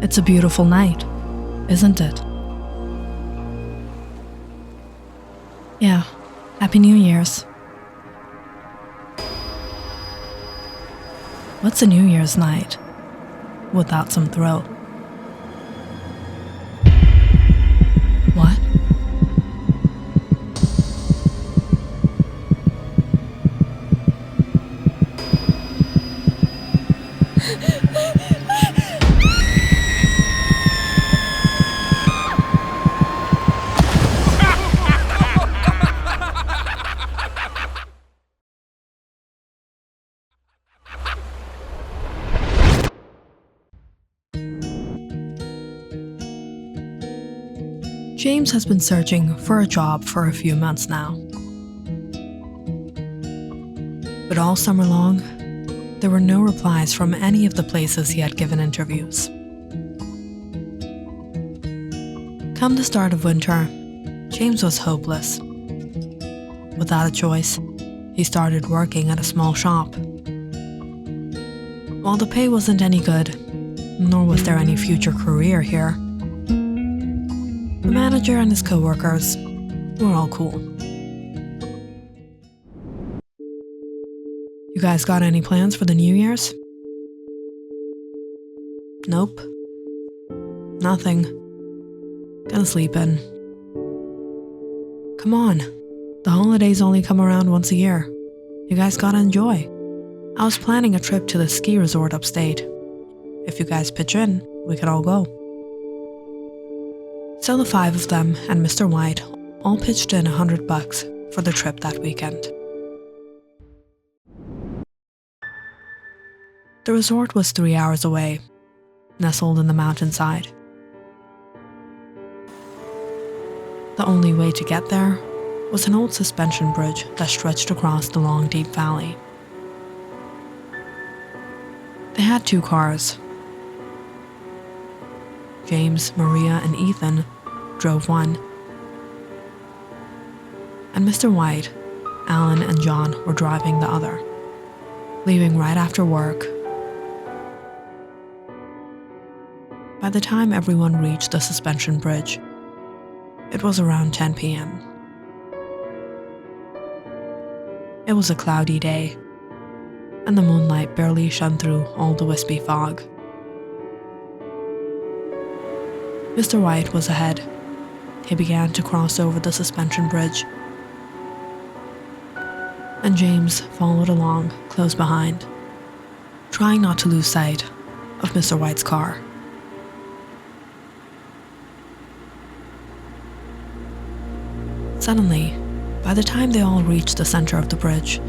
It's a beautiful night, isn't it? Yeah, Happy New Year's. What's a New Year's night without some thrill? What? James has been searching for a job for a few months now. But all summer long, there were no replies from any of the places he had given interviews. Come the start of winter, James was hopeless. Without a choice, he started working at a small shop. While the pay wasn't any good, nor was there any future career here, the manager and his co-workers were all cool. You guys got any plans for the New Year's? Nope. Nothing. Gonna sleep in. Come on. The holidays only come around once a year. You guys gotta enjoy. I was planning a trip to the ski resort upstate. If you guys pitch in, we could all go. So the 5 of them and Mr. White all pitched in $100 for the trip that weekend. The resort was 3 hours away, nestled in the mountainside. The only way to get there was an old suspension bridge that stretched across the long, deep valley. They had 2 cars. James, Maria, and Ethan drove one. And Mr. White, Alan, and John were driving the other, leaving right after work. By the time everyone reached the suspension bridge, it was around 10 p.m. It was a cloudy day, and the moonlight barely shone through all the wispy fog. Mr. White was ahead. He began to cross over the suspension bridge, and James followed along close behind, trying not to lose sight of Mr. White's car. Suddenly, by the time they all reached the center of the bridge,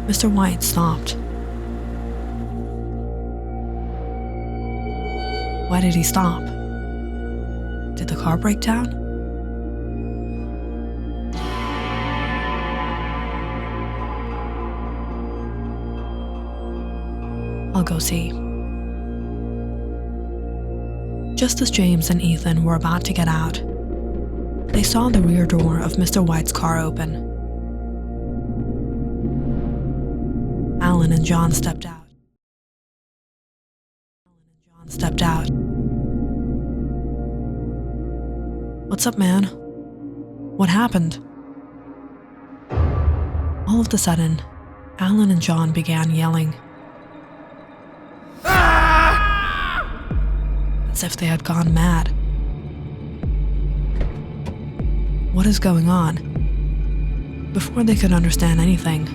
Mr. White stopped. Why did he stop? Did the car break down? I'll go see. Just as James and Ethan were about to get out, they saw the rear door of Mr. White's car open. Alan and John stepped out. What's up, man? What happened? All of a sudden, Alan and John began yelling. As if they had gone mad. What is going on? Before they could understand anything,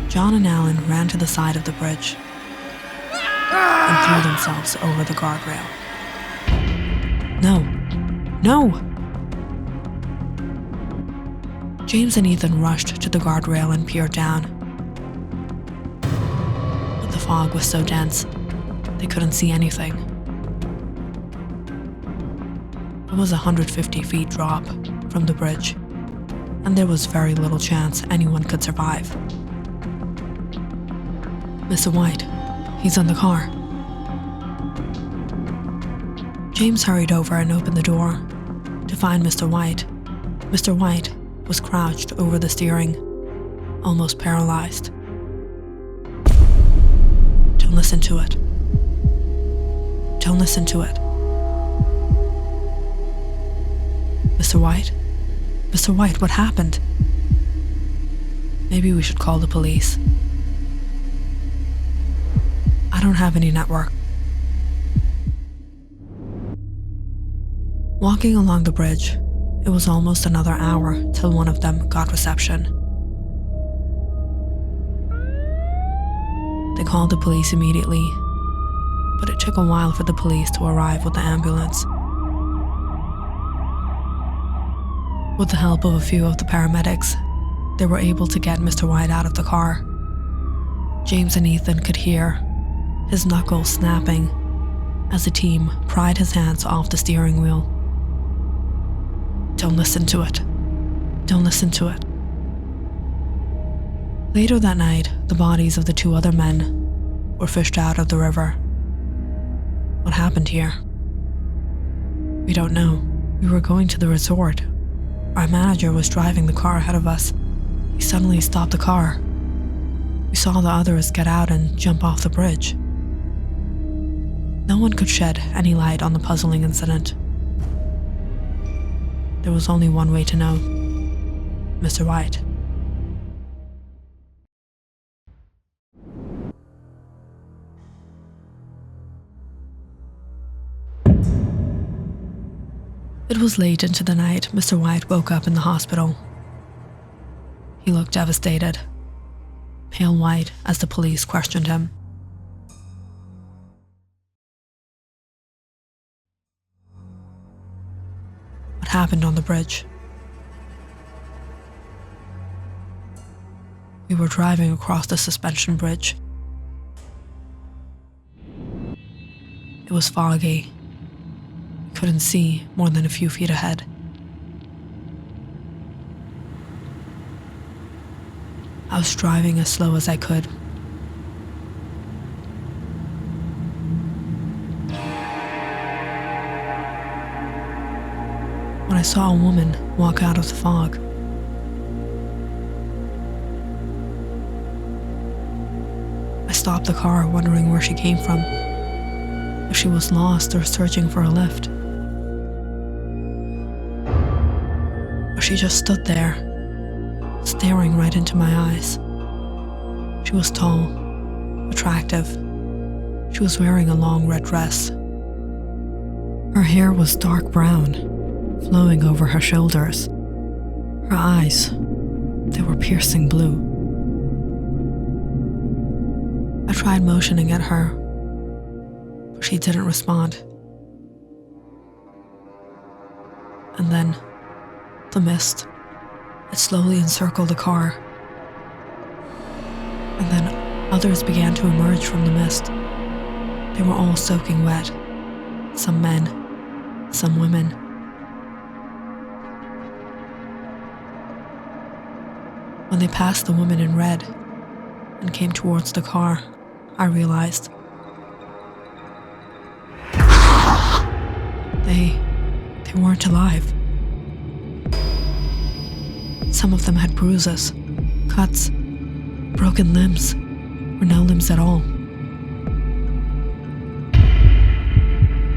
John and Alan ran to the side of the bridge and threw themselves over the guardrail. No! No! James and Ethan rushed to the guardrail and peered down. But the fog was so dense, they couldn't see anything. It was a 150 feet drop from the bridge, and there was very little chance anyone could survive. Mr. White, he's in the car. James hurried over and opened the door to find Mr. White. Mr. White was crouched over the steering, almost paralyzed. Don't listen to it. Don't listen to it. Mr. White? Mr. White, what happened? Maybe we should call the police. I don't have any network. Walking along the bridge, it was almost another hour till one of them got reception. They called the police immediately, but it took a while for the police to arrive with the ambulance. With the help of a few of the paramedics, they were able to get Mr. White out of the car. James and Ethan could hear his knuckles snapping as the team pried his hands off the steering wheel. Don't listen to it. Don't listen to it. Later that night, the bodies of the two other men were fished out of the river. What happened here? We don't know. We were going to the resort. Our manager was driving the car ahead of us. He suddenly stopped the car. We saw the others get out and jump off the bridge. No one could shed any light on the puzzling incident. There was only one way to know. Mr. White. It was late into the night. Mr. White woke up in the hospital. He looked devastated, pale white as the police questioned him. What happened on the bridge? We were driving across the suspension bridge. It was foggy. We couldn't see more than a few feet ahead. I was driving as slow as I could. When I saw a woman walk out of the fog, I stopped the car, wondering where she came from, if she was lost or searching for a lift. But she just stood there, staring right into my eyes. She was tall, attractive. She was wearing a long red dress. Her hair was dark brown, flowing over her shoulders. Her eyes, they were piercing blue. I tried motioning at her, but she didn't respond. And then, the mist, it slowly encircled the car. And then others began to emerge from the mist. They were all soaking wet. Some men, some women. When they passed the woman in red and came towards the car, I realized they weren't alive. Some of them had bruises, cuts, broken limbs, or no limbs at all.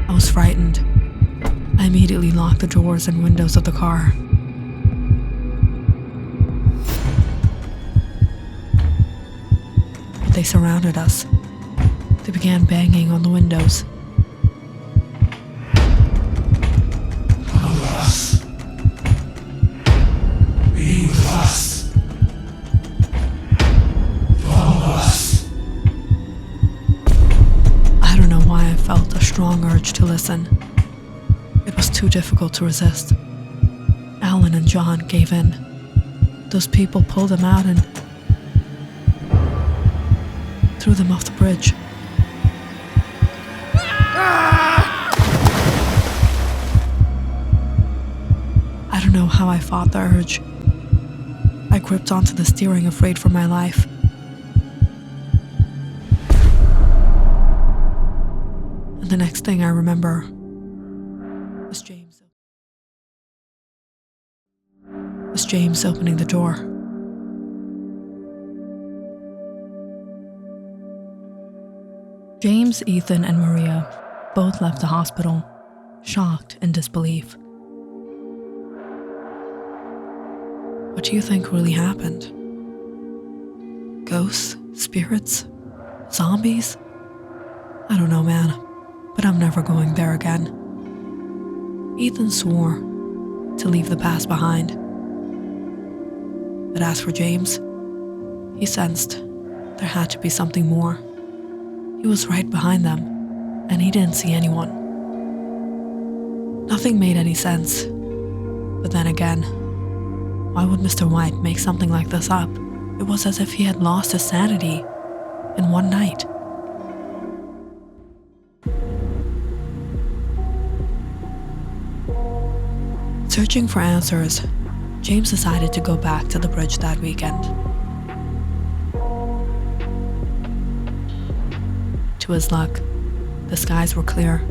I was frightened. I immediately locked the doors and windows of the car. But they surrounded us. They began banging on the windows. Come with us. Be with us. Follow us. I don't know why I felt a strong urge to listen. It was too difficult to resist. Alan and John gave in. Those people pulled them out and threw them off the bridge. I don't know how I fought the urge. I gripped onto the steering, afraid for my life. And the next thing I remember was James opening the door. James, Ethan, and Maria Both left the hospital, shocked in disbelief. What do you think really happened? Ghosts? Spirits? Zombies? I don't know, man, but I'm never going there again. Ethan swore to leave the past behind. But as for James, he sensed there had to be something more. He was right behind them, and he didn't see anyone. Nothing made any sense. But then again, why would Mr. White make something like this up? It was as if he had lost his sanity in one night. Searching for answers, James decided to go back to the bridge that weekend. To his luck, the skies were clear.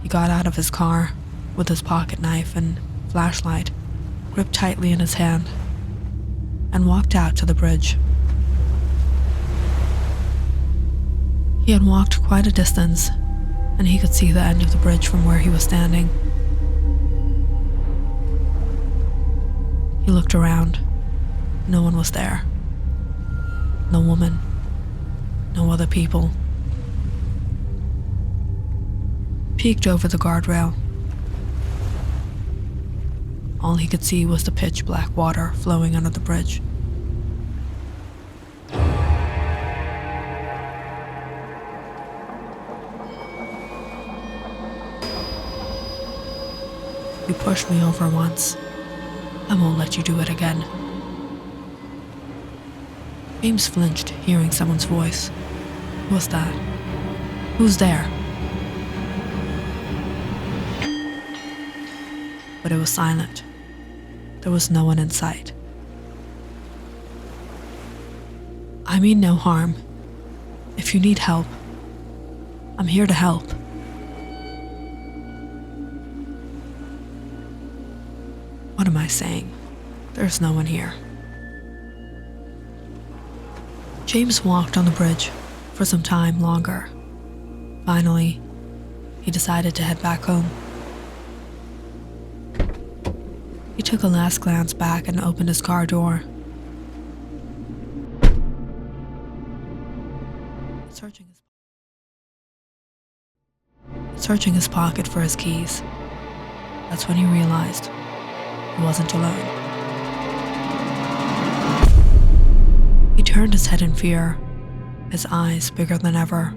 He got out of his car with his pocket knife and flashlight gripped tightly in his hand and walked out to the bridge. He had walked quite a distance, and he could see the end of the bridge from where he was standing. He looked around. No one was there. No woman. No other people. Peeked over the guardrail. All he could see was the pitch black water flowing under the bridge. You pushed me over once. I won't let you do it again. James flinched, hearing someone's voice. Who was that? Who's there? But it was silent. There was no one in sight. I mean no harm. If you need help, I'm here to help. What am I saying? There's no one here. James walked on the bridge for some time longer. Finally, he decided to head back home. He took a last glance back and opened his car door. Searching his pocket for his keys. That's when he realized he wasn't alone. He turned his head in fear, his eyes bigger than ever,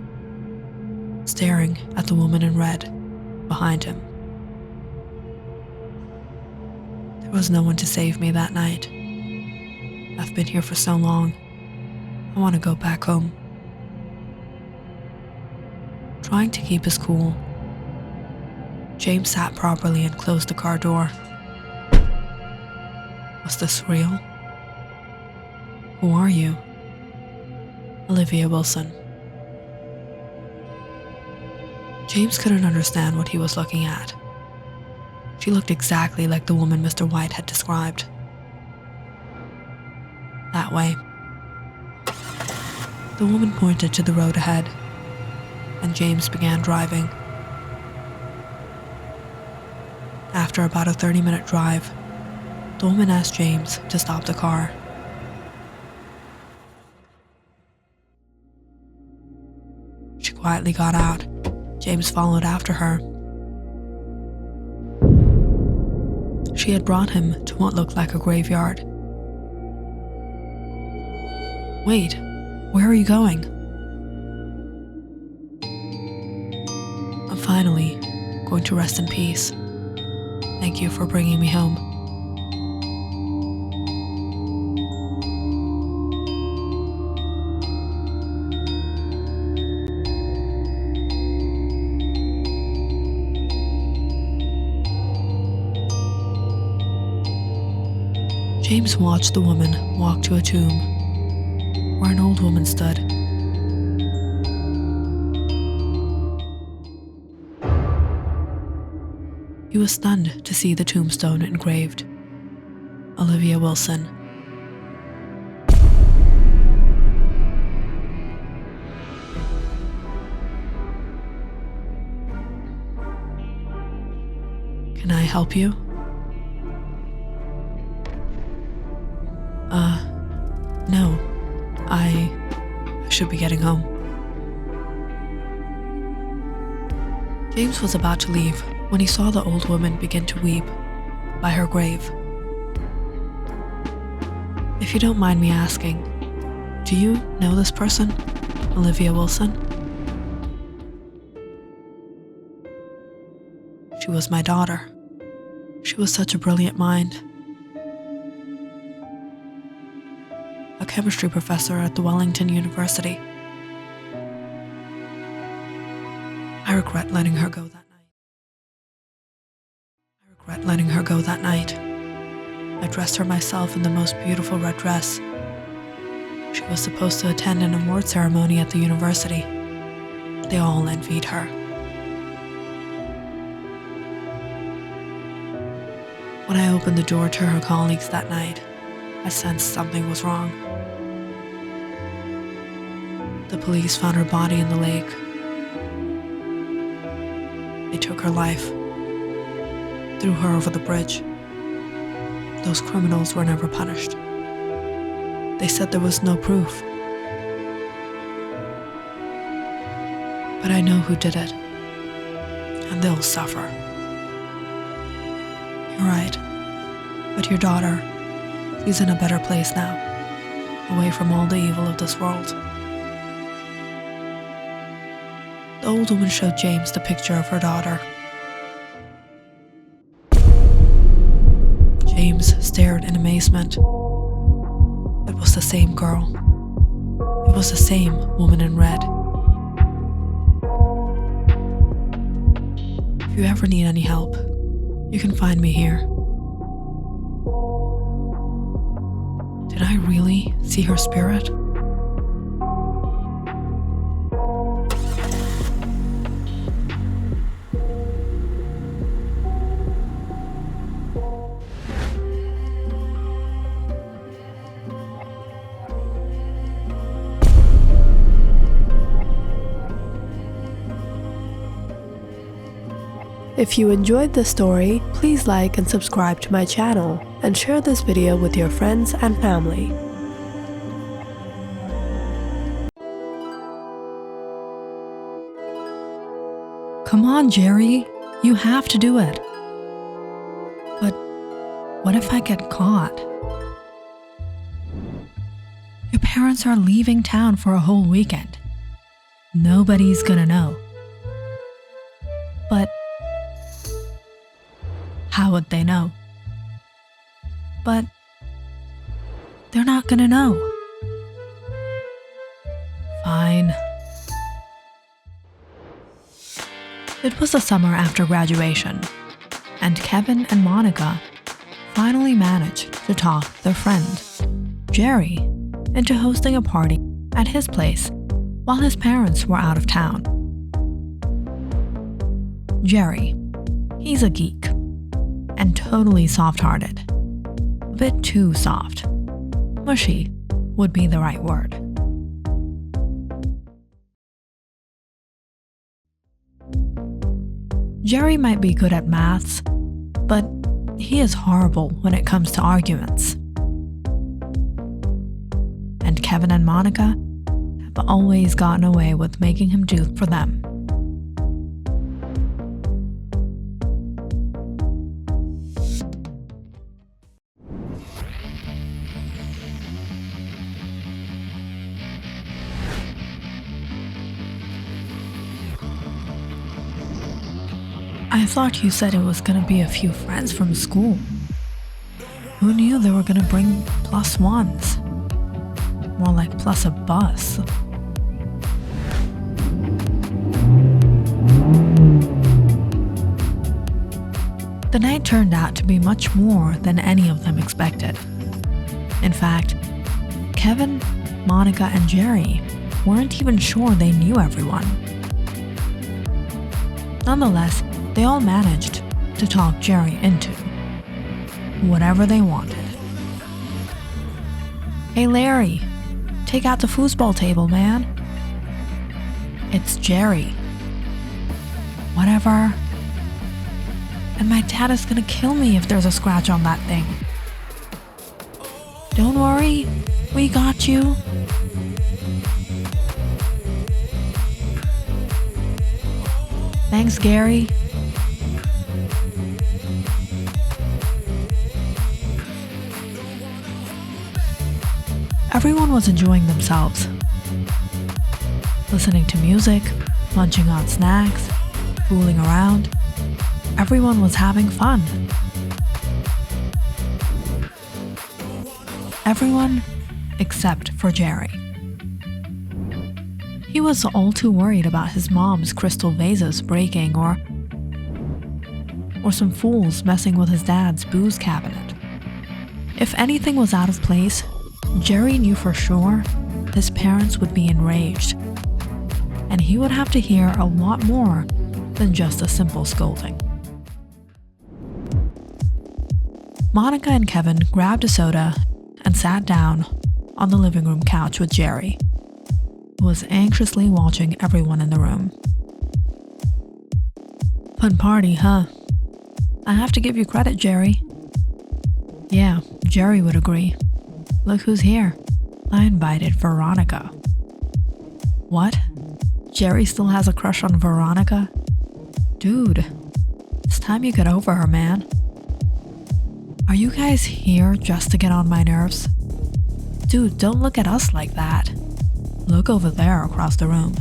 staring at the woman in red behind him. There was no one to save me that night. I've been here for so long. I want to go back home. Trying to keep his cool, James sat properly and closed the car door. Was this real? Who are you? Olivia Wilson. James couldn't understand what he was looking at. She looked exactly like the woman Mr. White had described. That way. The woman pointed to the road ahead, and James began driving. After about a 30-minute drive, the woman asked James to stop the car. She quietly got out. James followed after her. She had brought him to what looked like a graveyard. Wait, where are you going? I'm finally going to rest in peace. Thank you for bringing me home. James watched the woman walk to a tomb where an old woman stood. He was stunned to see the tombstone engraved, Olivia Wilson. Can I help you? No. I should be getting home. James was about to leave when he saw the old woman begin to weep by her grave. If you don't mind me asking, do you know this person, Olivia Wilson? She was my daughter. She was such a brilliant mind. A chemistry professor at the Wellington University. I regret letting her go that night. I dressed her myself in the most beautiful red dress. She was supposed to attend an award ceremony at the university. They all envied her. When I opened the door to her colleagues that night, I sensed something was wrong. The police found her body in the lake. They took her life, threw her over the bridge. Those criminals were never punished. They said there was no proof. But I know who did it, and they'll suffer. You're right, but your daughter, she's in a better place now, away from all the evil of this world. The old woman showed James the picture of her daughter. James stared in amazement. It was the same girl. It was the same woman in red. If you ever need any help, you can find me here. Did I really see her spirit? If you enjoyed this story, please like and subscribe to my channel and share this video with your friends and family. Come on, Jerry. You have to do it. But what if I get caught? Your parents are leaving town for a whole weekend. Nobody's gonna know. But how would they know? But they're not gonna know. Fine. It was the summer after graduation, and Kevin and Monica finally managed to talk their friend, Jerry, into hosting a party at his place while his parents were out of town. Jerry, he's a geek and totally soft-hearted. A bit too soft. Mushy would be the right word. Jerry might be good at maths, but he is horrible when it comes to arguments. And Kevin and Monica have always gotten away with making him do for them. I thought you said it was gonna be a few friends from school. Who knew they were gonna bring plus ones? More like plus a bus. The night turned out to be much more than any of them expected. In fact, Kevin, Monica, and Jerry weren't even sure they knew everyone. Nonetheless, they all managed to talk Jerry into whatever they wanted. Hey Larry, take out the foosball table, man. It's Jerry. Whatever. And my dad is gonna kill me if there's a scratch on that thing. Don't worry, we got you. Thanks, Gary. Everyone was enjoying themselves, listening to music, munching on snacks, fooling around. Everyone was having fun. Everyone except for Jerry. He was all too worried about his mom's crystal vases breaking or some fools messing with his dad's booze cabinet. If anything was out of place, Jerry knew for sure his parents would be enraged, and he would have to hear a lot more than just a simple scolding. Monica and Kevin grabbed a soda and sat down on the living room couch with Jerry, who was anxiously watching everyone in the room. Fun party, huh? I have to give you credit, Jerry. Yeah, Jerry would agree. Look who's here. I invited Veronica. What? Jerry still has a crush on Veronica? Dude, it's time you get over her, man. Are you guys here just to get on my nerves? Dude, don't look at us like that. Look over there across the room.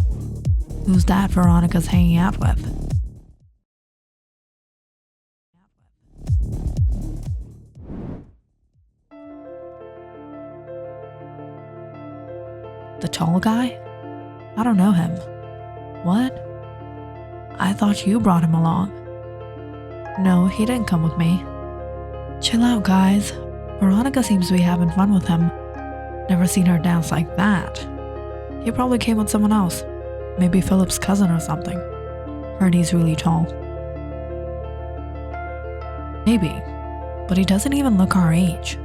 Who's that Veronica's hanging out with? The tall guy? I don't know him. What? I thought you brought him along. No, he didn't come with me. Chill out, guys. Veronica seems to be having fun with him. Never seen her dance like that. He probably came with someone else. Maybe Philip's cousin or something. Heard he's really tall. Maybe, but he doesn't even look our age.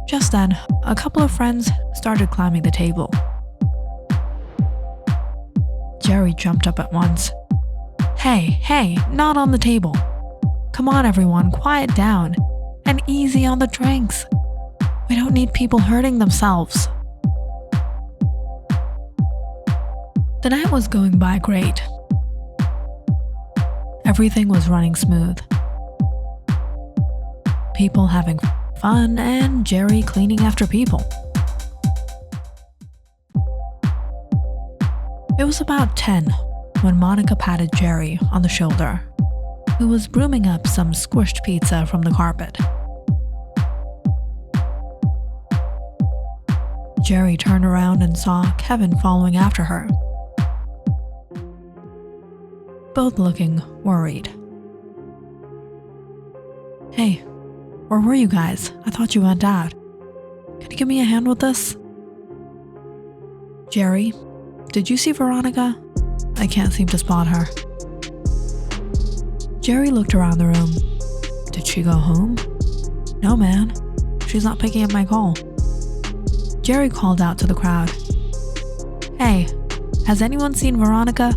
Just then, a couple of friends started climbing the table. Jerry jumped up at once. Hey, not on the table. Come on everyone, quiet down. And easy on the drinks. We don't need people hurting themselves. The night was going by great. Everything was running smooth. People having fun and Jerry cleaning after people. It was about 10 when Monica patted Jerry on the shoulder, who was brooming up some squished pizza from the carpet. Jerry turned around and saw Kevin following after her, both looking worried. Hey, where were you guys? I thought you went out. Can you give me a hand with this? Jerry, did you see Veronica? I can't seem to spot her. Jerry looked around the room. Did she go home? No, man. She's not picking up my call. Jerry called out to the crowd. Hey, has anyone seen Veronica?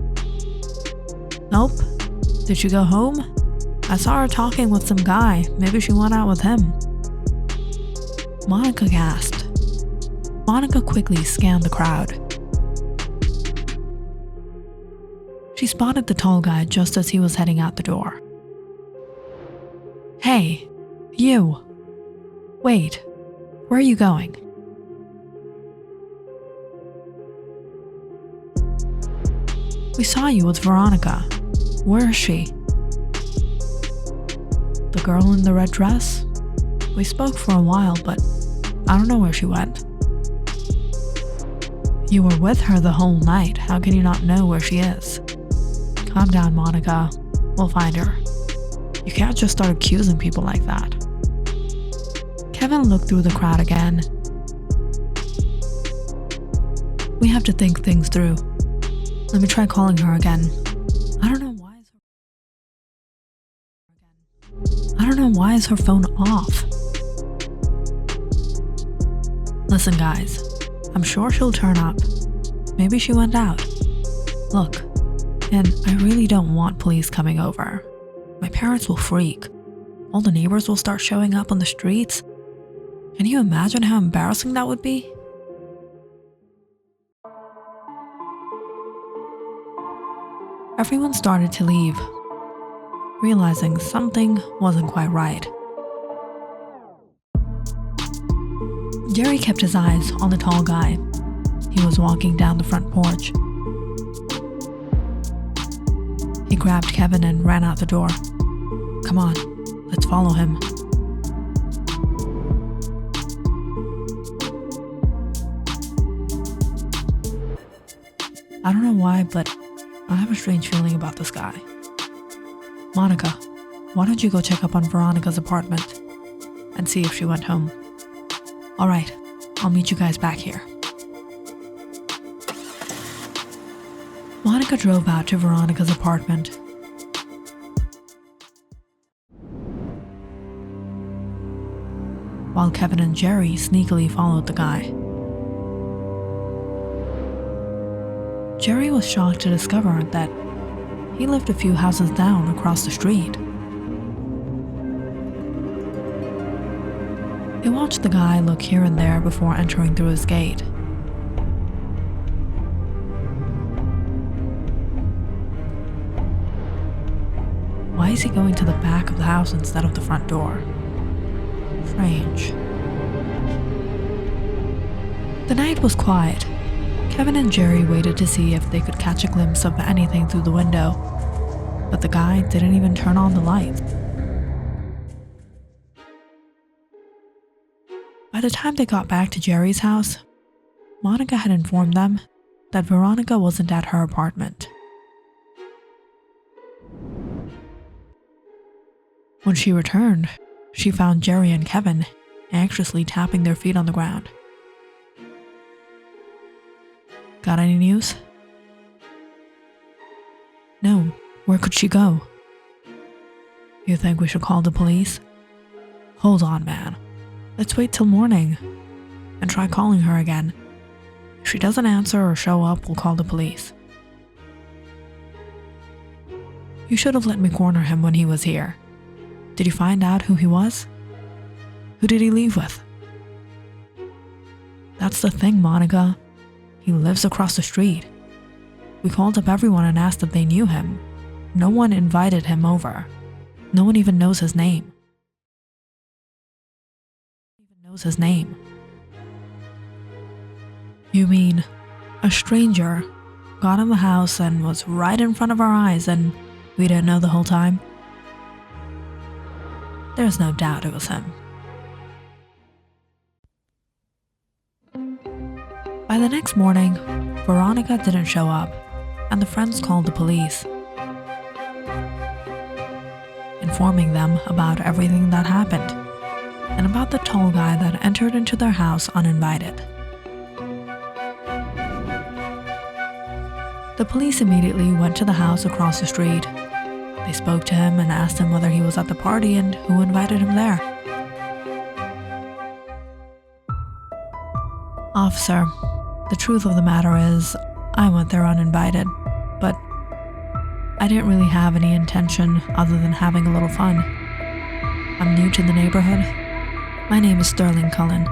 Nope. Did she go home? I saw her talking with some guy. Maybe she went out with him. Monica gasped. Monica quickly scanned the crowd. She spotted the tall guy just as he was heading out the door. Hey, you. Wait, where are you going? We saw you with Veronica. Where is she? The girl in the red dress? We spoke for a while, but I don't know where she went. You were with her the whole night. How can you not know where she is? Calm down, Monica. We'll find her. You can't just start accusing people like that. Kevin looked through the crowd again. We have to think things through. Let me try calling her again. I don't know why is her phone off? Listen guys, I'm sure she'll turn up. Maybe she went out. Look, and I really don't want police coming over. My parents will freak. All the neighbors will start showing up on the streets. Can you imagine how embarrassing that would be? Everyone started to leave, realizing something wasn't quite right. Jerry kept his eyes on the tall guy. He was walking down the front porch. He grabbed Kevin and ran out the door. Come on, let's follow him. I don't know why, but I have a strange feeling about this guy. Monica, why don't you go check up on Veronica's apartment and see if she went home? Alright, I'll meet you guys back here. Monica drove out to Veronica's apartment. While Kevin and Jerry sneakily followed the guy. Jerry was shocked to discover that he lived a few houses down across the street. He watched the guy look here and there before entering through his gate. Why is he going to the back of the house instead of the front door? Strange. The night was quiet. Kevin and Jerry waited to see if they could catch a glimpse of anything through the window, but the guy didn't even turn on the lights. By the time they got back to Jerry's house, Monica had informed them that Veronica wasn't at her apartment. When she returned, she found Jerry and Kevin anxiously tapping their feet on the ground. Got any news? No, where could she go? You think we should call the police? Hold on, man. Let's wait till morning and try calling her again. If she doesn't answer or show up, we'll call the police. You should have let me corner him when he was here. Did you find out who he was? Who did he leave with? That's the thing, Monica. He lives across the street. We called up everyone and asked if they knew him. No one invited him over. No one even knows his name. You mean a stranger got in the house and was right in front of our eyes and we didn't know the whole time? There's no doubt it was him. By the next morning, Veronica didn't show up, and the friends called the police, informing them about everything that happened, and about the tall guy that entered into their house uninvited. The police immediately went to the house across the street. They spoke to him and asked him whether he was at the party and who invited him there. Officer, the truth of the matter is, I went there uninvited, but I didn't really have any intention other than having a little fun. I'm new to the neighborhood. My name is Sterling Cullen.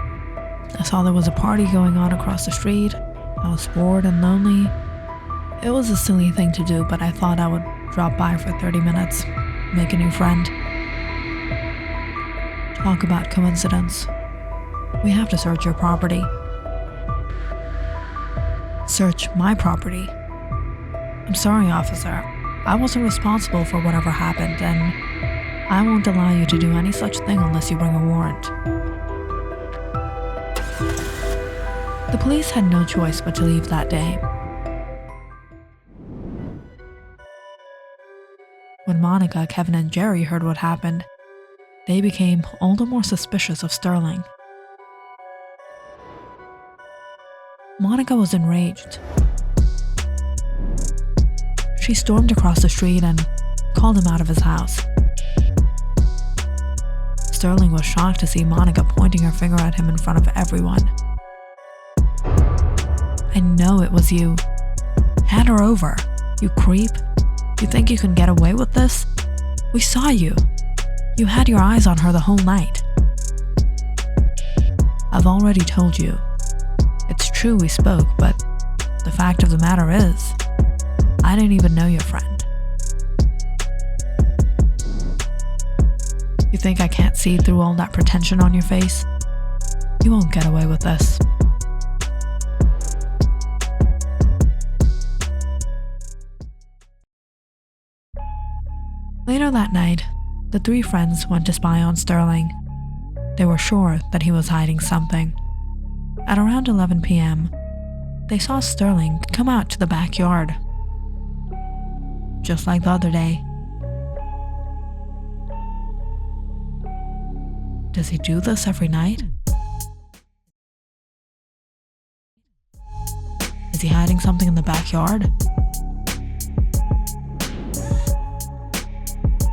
I saw there was a party going on across the street. I was bored and lonely. It was a silly thing to do, but I thought I would drop by for 30 minutes, make a new friend. Talk about coincidence. We have to search your property. Search my property? I'm sorry, officer. I wasn't responsible for whatever happened, and I won't allow you to do any such thing unless you bring a warrant. The police had no choice but to leave that day. When Monica, Kevin, and Jerry heard what happened, they became all the more suspicious of Sterling. Monica was enraged. She stormed across the street and called him out of his house. Sterling was shocked to see Monica pointing her finger at him in front of everyone. "I know it was you. Hand her over, you creep. You think you can get away with this? We saw you. You had your eyes on her the whole night." "I've already told you. It's true we spoke, but the fact of the matter is, I didn't even know your friend." "You think I can't see through all that pretension on your face? You won't get away with this." Later that night, the three friends went to spy on Sterling. They were sure that he was hiding something. At around 11 p.m., they saw Sterling come out to the backyard. Just like the other day. Does he do this every night? Is he hiding something in the backyard?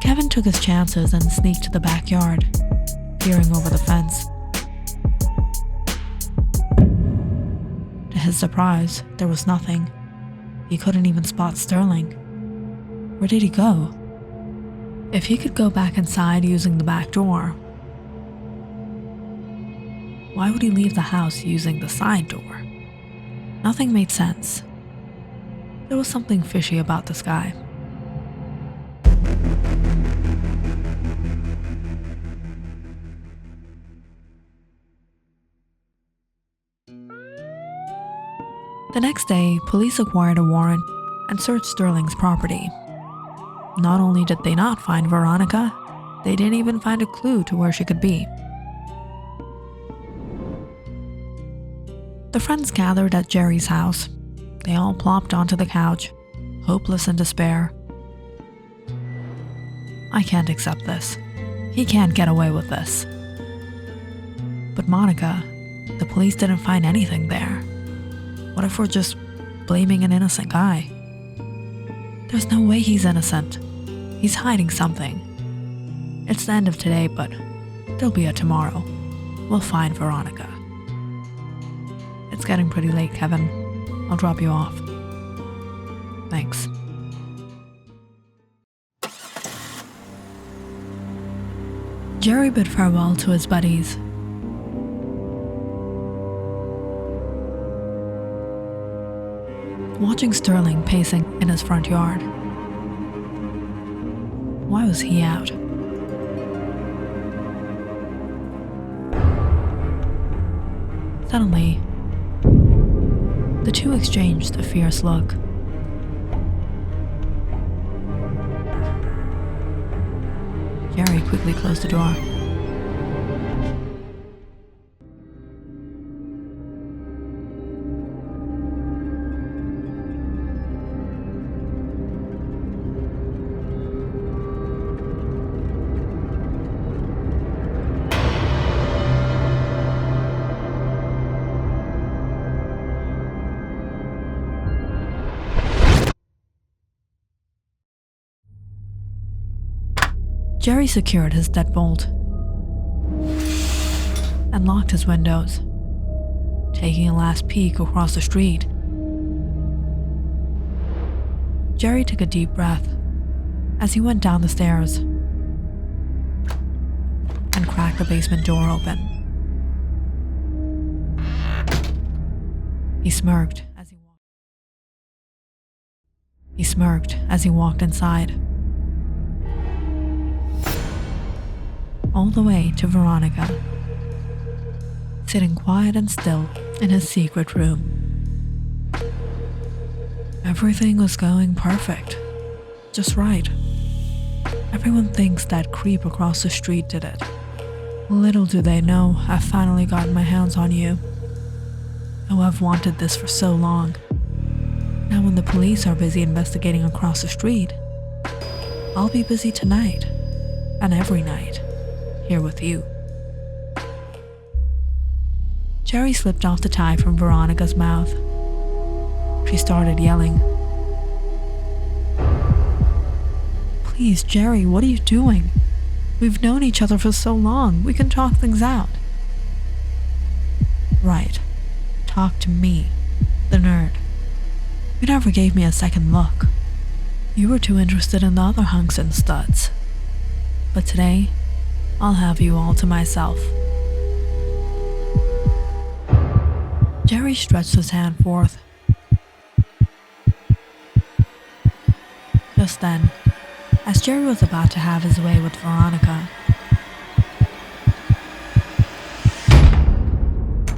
Kevin took his chances and sneaked to the backyard, peering over the fence. To his surprise, there was nothing. He couldn't even spot Sterling. Where did he go? If he could go back inside using the back door, why would he leave the house using the side door? Nothing made sense. There was something fishy about this guy. The next day, police acquired a warrant and searched Sterling's property. Not only did they not find Veronica, they didn't even find a clue to where she could be. The friends gathered at Jerry's house. They all plopped onto the couch, hopeless in despair. "I can't accept this. He can't get away with this." "But Monica, the police didn't find anything there. What if we're just blaming an innocent guy?" "There's no way he's innocent. He's hiding something. It's the end of today, but there'll be a tomorrow. We'll find Veronica." "It's getting pretty late, Kevin. I'll drop you off." "Thanks." Jerry bid farewell to his buddies. Watching Sterling pacing in his front yard. Why was he out? Suddenly, the two exchanged a fierce look. Jerry quickly closed the door. Jerry secured his deadbolt and locked his windows, taking a last peek across the street. Jerry took a deep breath as he went down the stairs and cracked the basement door open. He smirked as he walked inside. All the way to Veronica, sitting quiet and still in his secret room. Everything was going perfect, just right. Everyone thinks that creep across the street did it. Little do they know I've finally gotten my hands on you. Oh, I've wanted this for so long. Now when the police are busy investigating across the street, I'll be busy tonight, and every night. Here with you. Jerry slipped off the tie from Veronica's mouth. She started yelling. "Please, Jerry, what are you doing? We've known each other for so long. We can talk things out. Right. Talk to me, the nerd. You never gave me a second look. You were too interested in the other hunks and studs. But today, I'll have you all to myself. Jerry stretched his hand forth. Just then, as Jerry was about to have his way with Veronica,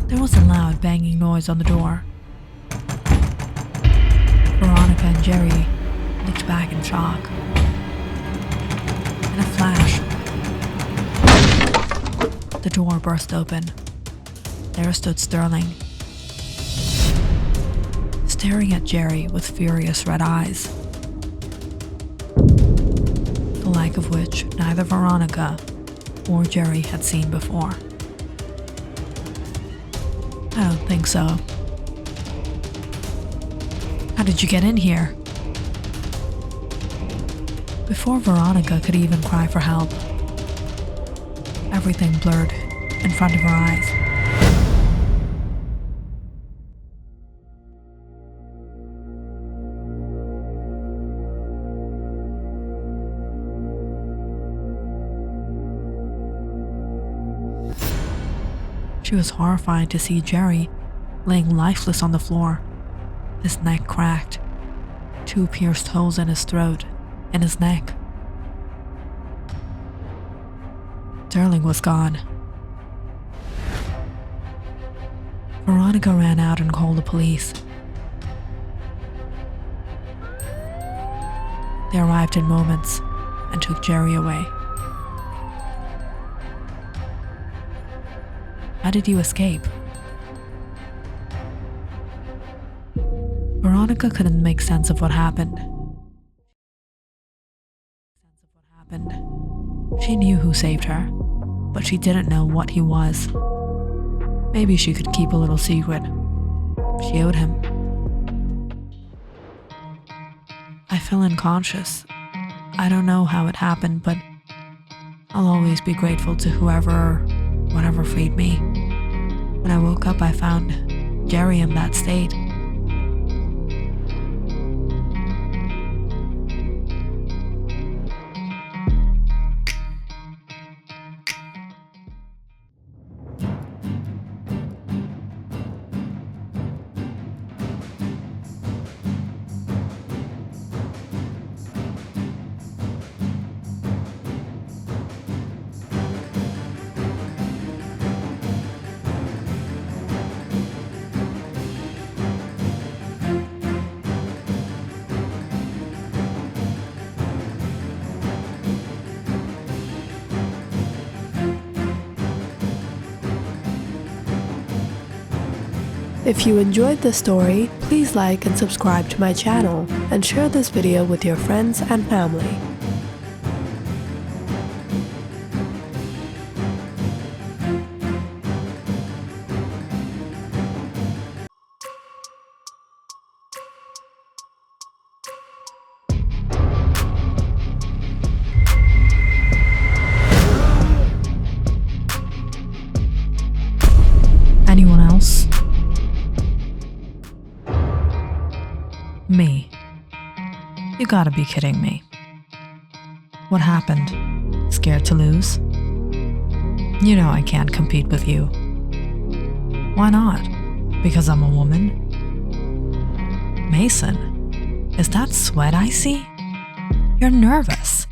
there was a loud banging noise on the door. Veronica and Jerry looked back in shock. In a flash, the door burst open. There stood Sterling, staring at Jerry with furious red eyes, the like of which neither Veronica or Jerry had seen before. I don't think so. How did you get in here? Before Veronica could even cry for help, everything blurred in front of her eyes. She was horrified to see Jerry laying lifeless on the floor, his neck cracked, 2 pierced holes in his throat and his neck. Sterling was gone. Veronica ran out and called the police. They arrived in moments and took Jerry away. How did you escape? Veronica couldn't make sense of what happened. She knew who saved her, but she didn't know what he was. Maybe she could keep a little secret. She owed him. I fell unconscious. I don't know how it happened, but I'll always be grateful to whoever or whatever freed me. When I woke up, I found Jerry in that state. If you enjoyed this story, please like and subscribe to my channel and share this video with your friends and family. Anyone else? Me. You gotta be kidding me. What happened? Scared to lose? You know I can't compete with you. Why not? Because I'm a woman? Mason, is that sweat I see? You're nervous.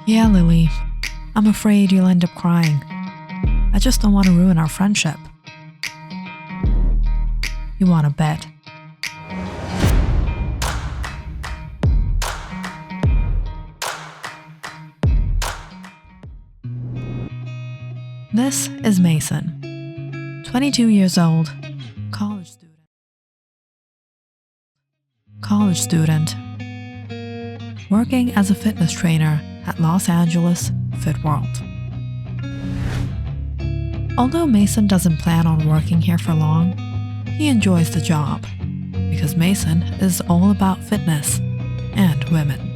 Yeah, Lily. I'm afraid you'll end up crying. I just don't want to ruin our friendship. You want to bet? This is Mason, 22 years old, college student, working as a fitness trainer at Los Angeles Fit World. Although Mason doesn't plan on working here for long, he enjoys the job because Mason is all about fitness and women.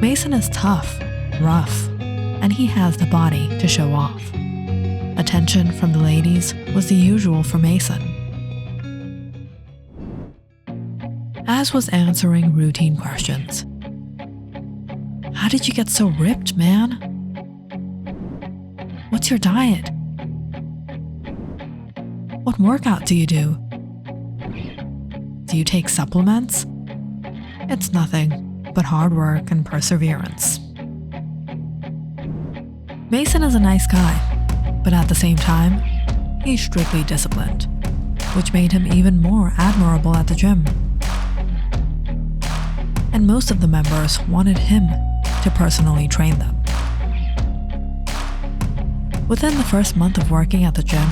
Mason is tough, rough, and he has the body to show off. Attention from the ladies was the usual for Mason, as was answering routine questions. How did you get so ripped, man? What's your diet? What workout do you do? Do you take supplements? It's nothing but hard work and perseverance. Mason is a nice guy, but at the same time, he's strictly disciplined, which made him even more admirable at the gym. And most of the members wanted him to personally train them. Within the first month of working at the gym,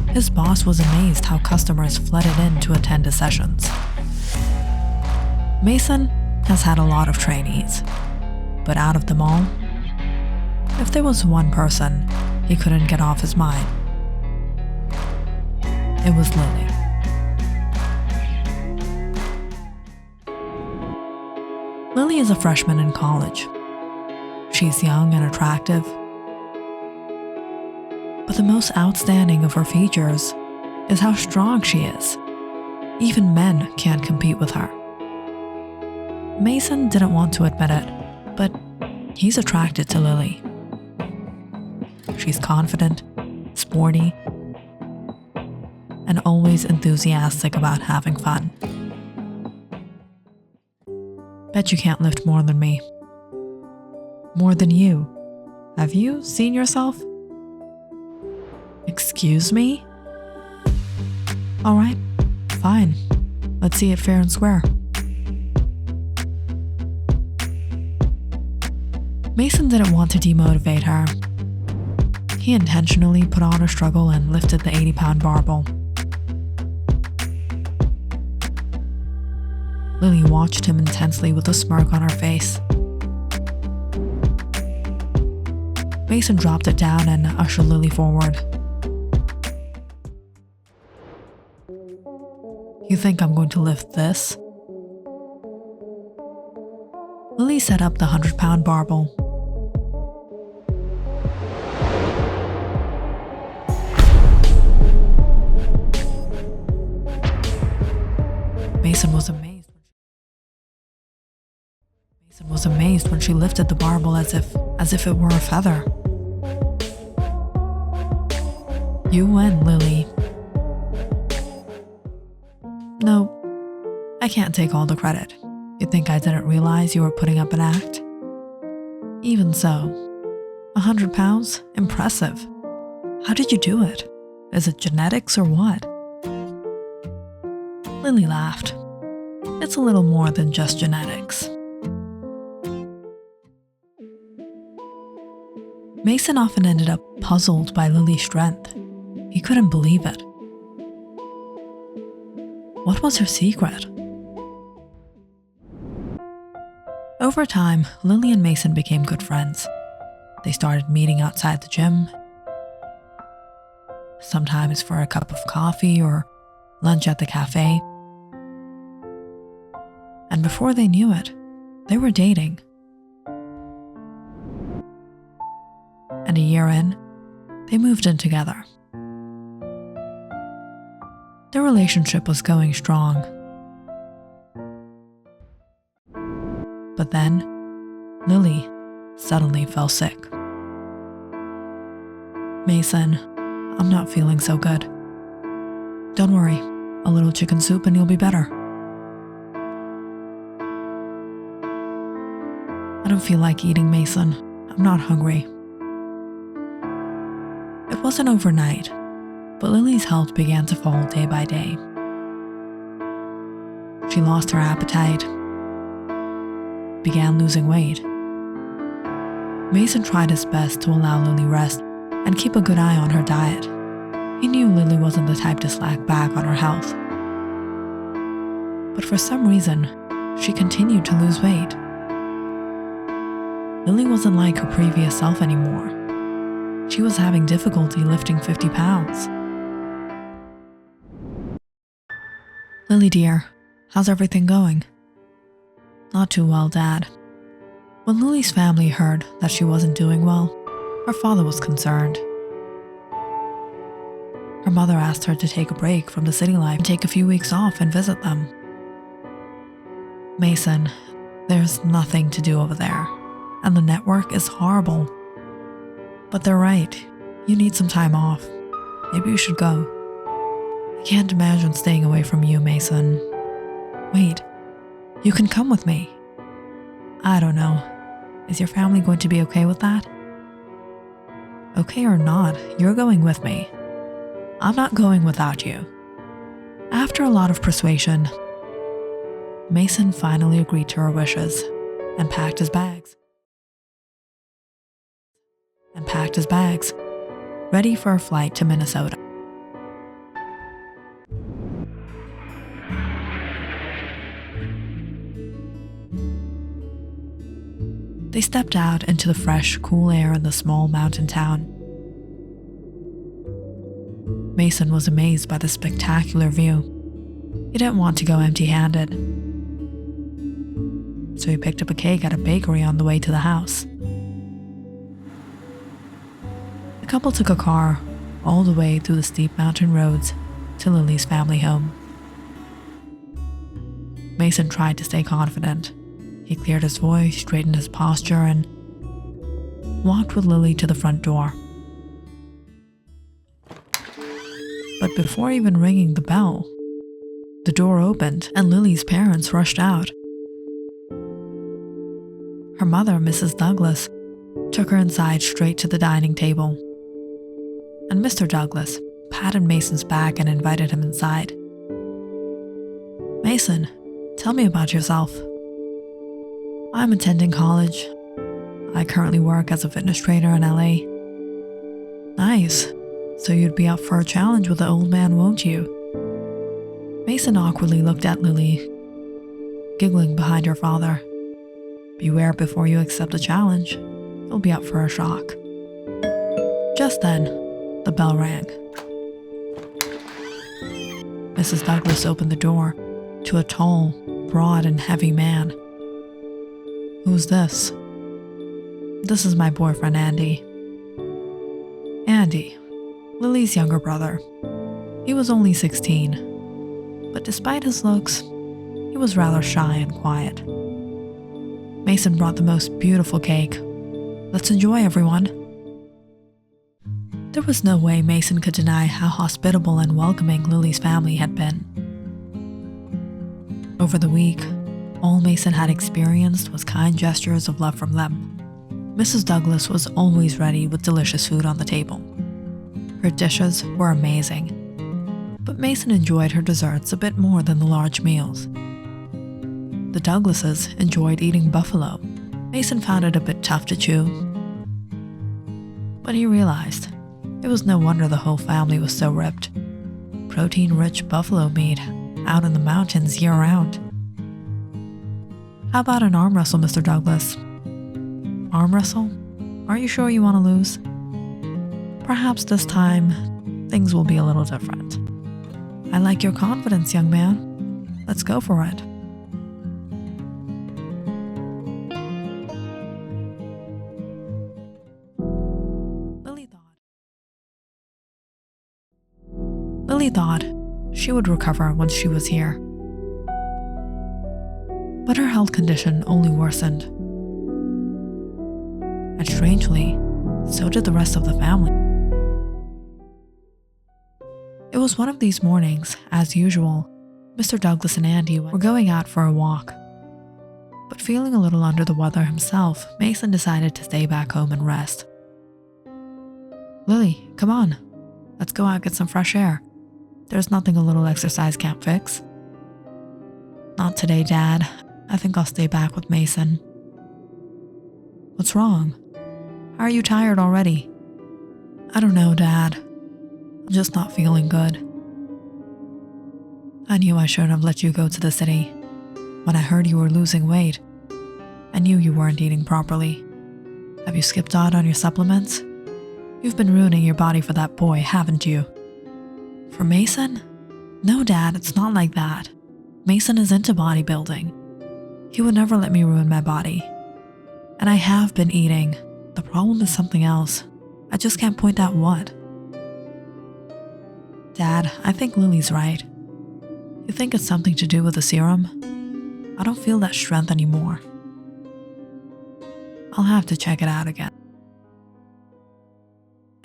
his boss was amazed how customers flooded in to attend his sessions. Mason has had a lot of trainees, but out of them all, if there was one person he couldn't get off his mind, it was Lily. Lily is a freshman in college. She's young and attractive, but the most outstanding of her features is how strong she is. Even men can't compete with her. Mason didn't want to admit it, but he's attracted to Lily. She's confident, sporty, and always enthusiastic about having fun. Bet you can't lift more than me. More than you. Have you seen yourself? Excuse me? Alright, fine. Let's see it fair and square. Mason didn't want to demotivate her. He intentionally put on a struggle and lifted the 80-pound barbell. Lily watched him intensely with a smirk on her face. Mason dropped it down and ushered Lily forward. You think I'm going to lift this? Lily set up the 100-pound barbell. Mason was amazed when she lifted the barbell as if it were a feather. You win, Lily. No, I can't take all the credit. You think I didn't realize you were putting up an act? Even so, 100 pounds? Impressive. How did you do it? Is it genetics or what? Lily laughed. It's a little more than just genetics. Mason often ended up puzzled by Lily's strength. He couldn't believe it. What was her secret? Over time, Lily and Mason became good friends. They started meeting outside the gym, sometimes for a cup of coffee or lunch at the cafe. And before they knew it, they were dating. And a year in, they moved in together. Their relationship was going strong. But then, Lily suddenly fell sick. Mason, I'm not feeling so good. Don't worry, a little chicken soup and you'll be better. I don't feel like eating, Mason. I'm not hungry. It wasn't overnight, but Lily's health began to fall day by day. She lost her appetite, began losing weight. Mason tried his best to allow Lily rest and keep a good eye on her diet. He knew Lily wasn't the type to slack back on her health. But for some reason, she continued to lose weight. Lily wasn't like her previous self anymore. She was having difficulty lifting 50 pounds. Lily dear, how's everything going? Not too well, Dad. When Lily's family heard that she wasn't doing well, her father was concerned. Her mother asked her to take a break from the city life and take a few weeks off and visit them. Mason, there's nothing to do over there, and the network is horrible. But they're right, you need some time off. Maybe you should go. I can't imagine staying away from you, Mason. Wait, you can come with me. I don't know. Is your family going to be okay with that? Okay or not, you're going with me. I'm not going without you. After a lot of persuasion, Mason finally agreed to her wishes and packed his bags. Ready for a flight to Minnesota. They stepped out into the fresh, cool air in the small mountain town. Mason was amazed by the spectacular view. He didn't want to go empty-handed, so he picked up a cake at a bakery on the way to the house. The couple took a car all the way through the steep mountain roads to Lily's family home. Mason tried to stay confident. He cleared his voice, straightened his posture, and walked with Lily to the front door. But before even ringing the bell, the door opened and Lily's parents rushed out. Her mother, Mrs. Douglas, took her inside straight to the dining table. And Mr. Douglas patted Mason's back and invited him inside. Mason, tell me about yourself. I'm attending college. I currently work as a fitness trainer in LA. Nice. So you'd be up for a challenge with the old man, won't you? Mason awkwardly looked at Lily, giggling behind her father. Beware before you accept the challenge. You'll be up for a shock. Just then, the bell rang. Mrs. Douglas opened the door to a tall, broad, and heavy man. Who's this? This is my boyfriend, Andy. Andy, Lily's younger brother. He was only 16, but despite his looks, he was rather shy and quiet. Mason brought the most beautiful cake. Let's enjoy, everyone. There was no way Mason could deny how hospitable and welcoming Lily's family had been. Over the week, all Mason had experienced was kind gestures of love from them. Mrs. Douglas was always ready with delicious food on the table. Her dishes were amazing, but Mason enjoyed her desserts a bit more than the large meals. The Douglases enjoyed eating buffalo. Mason found it a bit tough to chew, but he realized it was no wonder the whole family was so ripped. Protein-rich buffalo meat out in the mountains year-round. How about an arm wrestle, Mr. Douglas? Arm wrestle? Are you sure you want to lose? Perhaps this time, things will be a little different. I like your confidence, young man. Let's go for it. Lily thought she would recover once she was here. But her health condition only worsened. And strangely, so did the rest of the family. It was one of these mornings, as usual. Mr. Douglas and Andy were going out for a walk. But feeling a little under the weather himself, Mason decided to stay back home and rest. Lily, come on. Let's go out and get some fresh air. There's nothing a little exercise can't fix. Not today, Dad. I think I'll stay back with Mason. What's wrong? How are you tired already? I don't know, Dad. I'm just not feeling good. I knew I shouldn't have let you go to the city. When I heard you were losing weight, I knew you weren't eating properly. Have you skipped out on your supplements? You've been ruining your body for that boy, haven't you? For Mason? No, Dad, it's not like that. Mason is into bodybuilding. He would never let me ruin my body. And I have been eating. The problem is something else. I just can't point out what. Dad, I think Lily's right. You think it's something to do with the serum? I don't feel that strength anymore. I'll have to check it out again.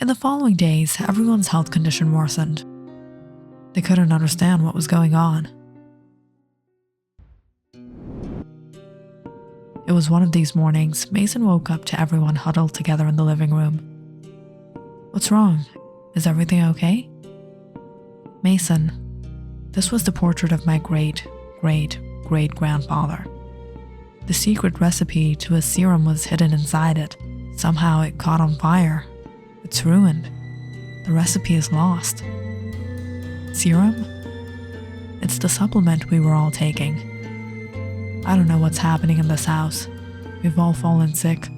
In the following days, everyone's health condition worsened. They couldn't understand what was going on. It was one of these mornings. Mason woke up to everyone huddled together in the living room. What's wrong? Is everything okay? Mason, this was the portrait of my great-great-great-grandfather. The secret recipe to his serum was hidden inside it. Somehow it caught on fire. It's ruined. The recipe is lost. Serum? It's the supplement we were all taking. I don't know what's happening in this house. We've all fallen sick.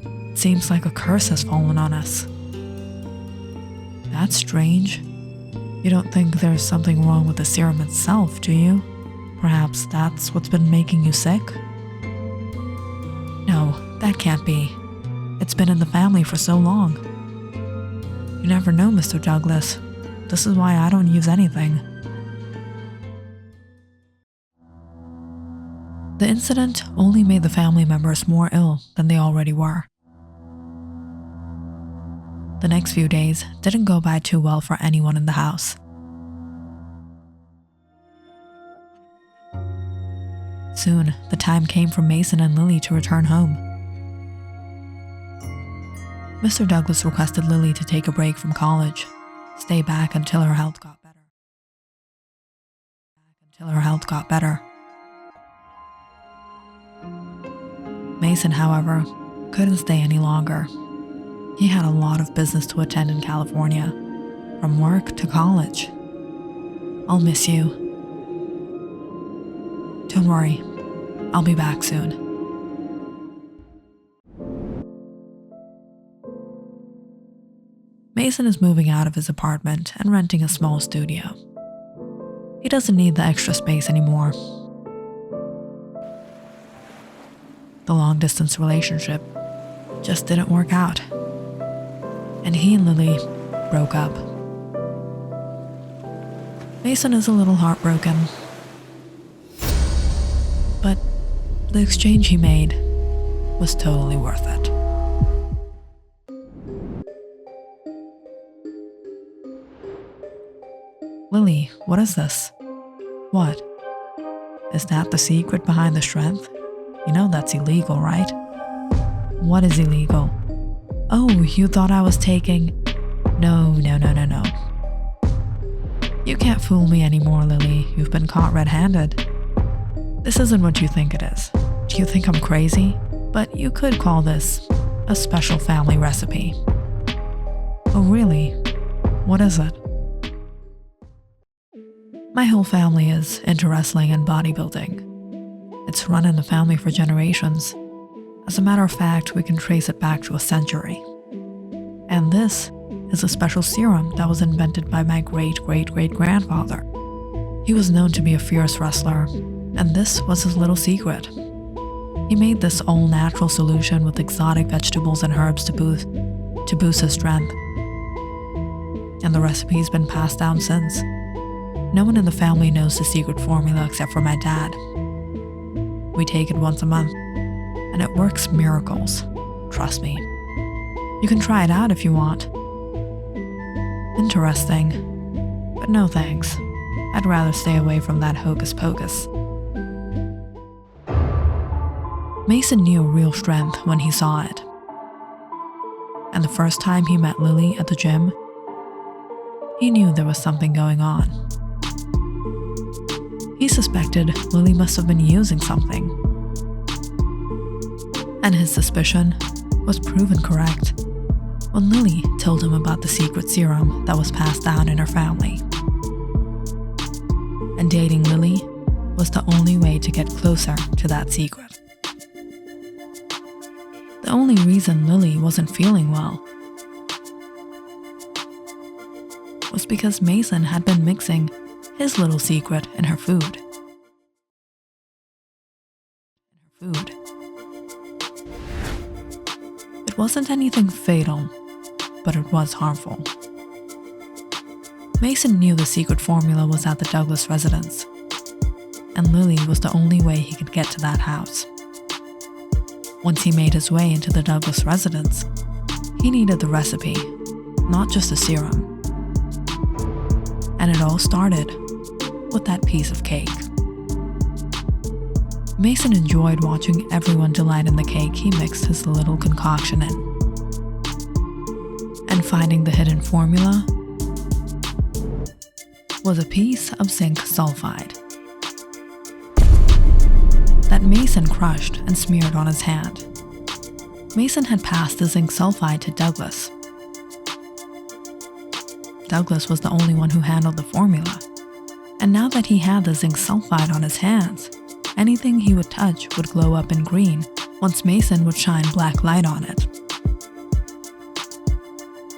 It seems like a curse has fallen on us. That's strange. You don't think there's something wrong with the serum itself, do you? Perhaps that's what's been making you sick? No, that can't be. It's been in the family for so long. You never know, Mr. Douglas. This is why I don't use anything. The incident only made the family members more ill than they already were. The next few days didn't go by too well for anyone in the house. Soon, the time came for Mason and Lily to return home. Mr. Douglas requested Lily to take a break from college, stay back until her health got better. Mason, however, couldn't stay any longer. He had a lot of business to attend in California, from work to college. I'll miss you. Don't worry, I'll be back soon. Mason is moving out of his apartment and renting a small studio. He doesn't need the extra space anymore. The long-distance relationship just didn't work out, and he and Lily broke up. Mason is a little heartbroken, but the exchange he made was totally worth it. Lily, what is this? What? Is that the secret behind the strength? You know that's illegal, right? What is illegal? Oh, you thought I was taking... No. You can't fool me anymore, Lily. You've been caught red-handed. This isn't what you think it is. Do you think I'm crazy? But you could call this a special family recipe. Oh, really? What is it? My whole family is into wrestling and bodybuilding. It's run in the family for generations. As a matter of fact, we can trace it back to a century. And this is a special serum that was invented by my great-great-great-grandfather. He was known to be a fierce wrestler, and this was his little secret. He made this all-natural solution with exotic vegetables and herbs to boost his strength. And the recipe's been passed down since. No one in the family knows the secret formula except for my dad. We take it once a month, and it works miracles. Trust me. You can try it out if you want. Interesting, but no thanks. I'd rather stay away from that hocus pocus. Mason knew real strength when he saw it. And the first time he met Lily at the gym, he knew there was something going on. He suspected Lily must have been using something. And his suspicion was proven correct when Lily told him about the secret serum that was passed down in her family. And dating Lily was the only way to get closer to that secret. The only reason Lily wasn't feeling well was because Mason had been mixing his little secret in her food. It wasn't anything fatal, but it was harmful. Mason knew the secret formula was at the Douglas residence, and Lily was the only way he could get to that house. Once he made his way into the Douglas residence, he needed the recipe, not just the serum. And it all started with that piece of cake. Mason enjoyed watching everyone delight in the cake he mixed his little concoction in. And finding the hidden formula was a piece of zinc sulfide that Mason crushed and smeared on his hand. Mason had passed the zinc sulfide to Douglas. Douglas was the only one who handled the formula, and now that he had the zinc sulfide on his hands, anything he would touch would glow up in green once Mason would shine black light on it.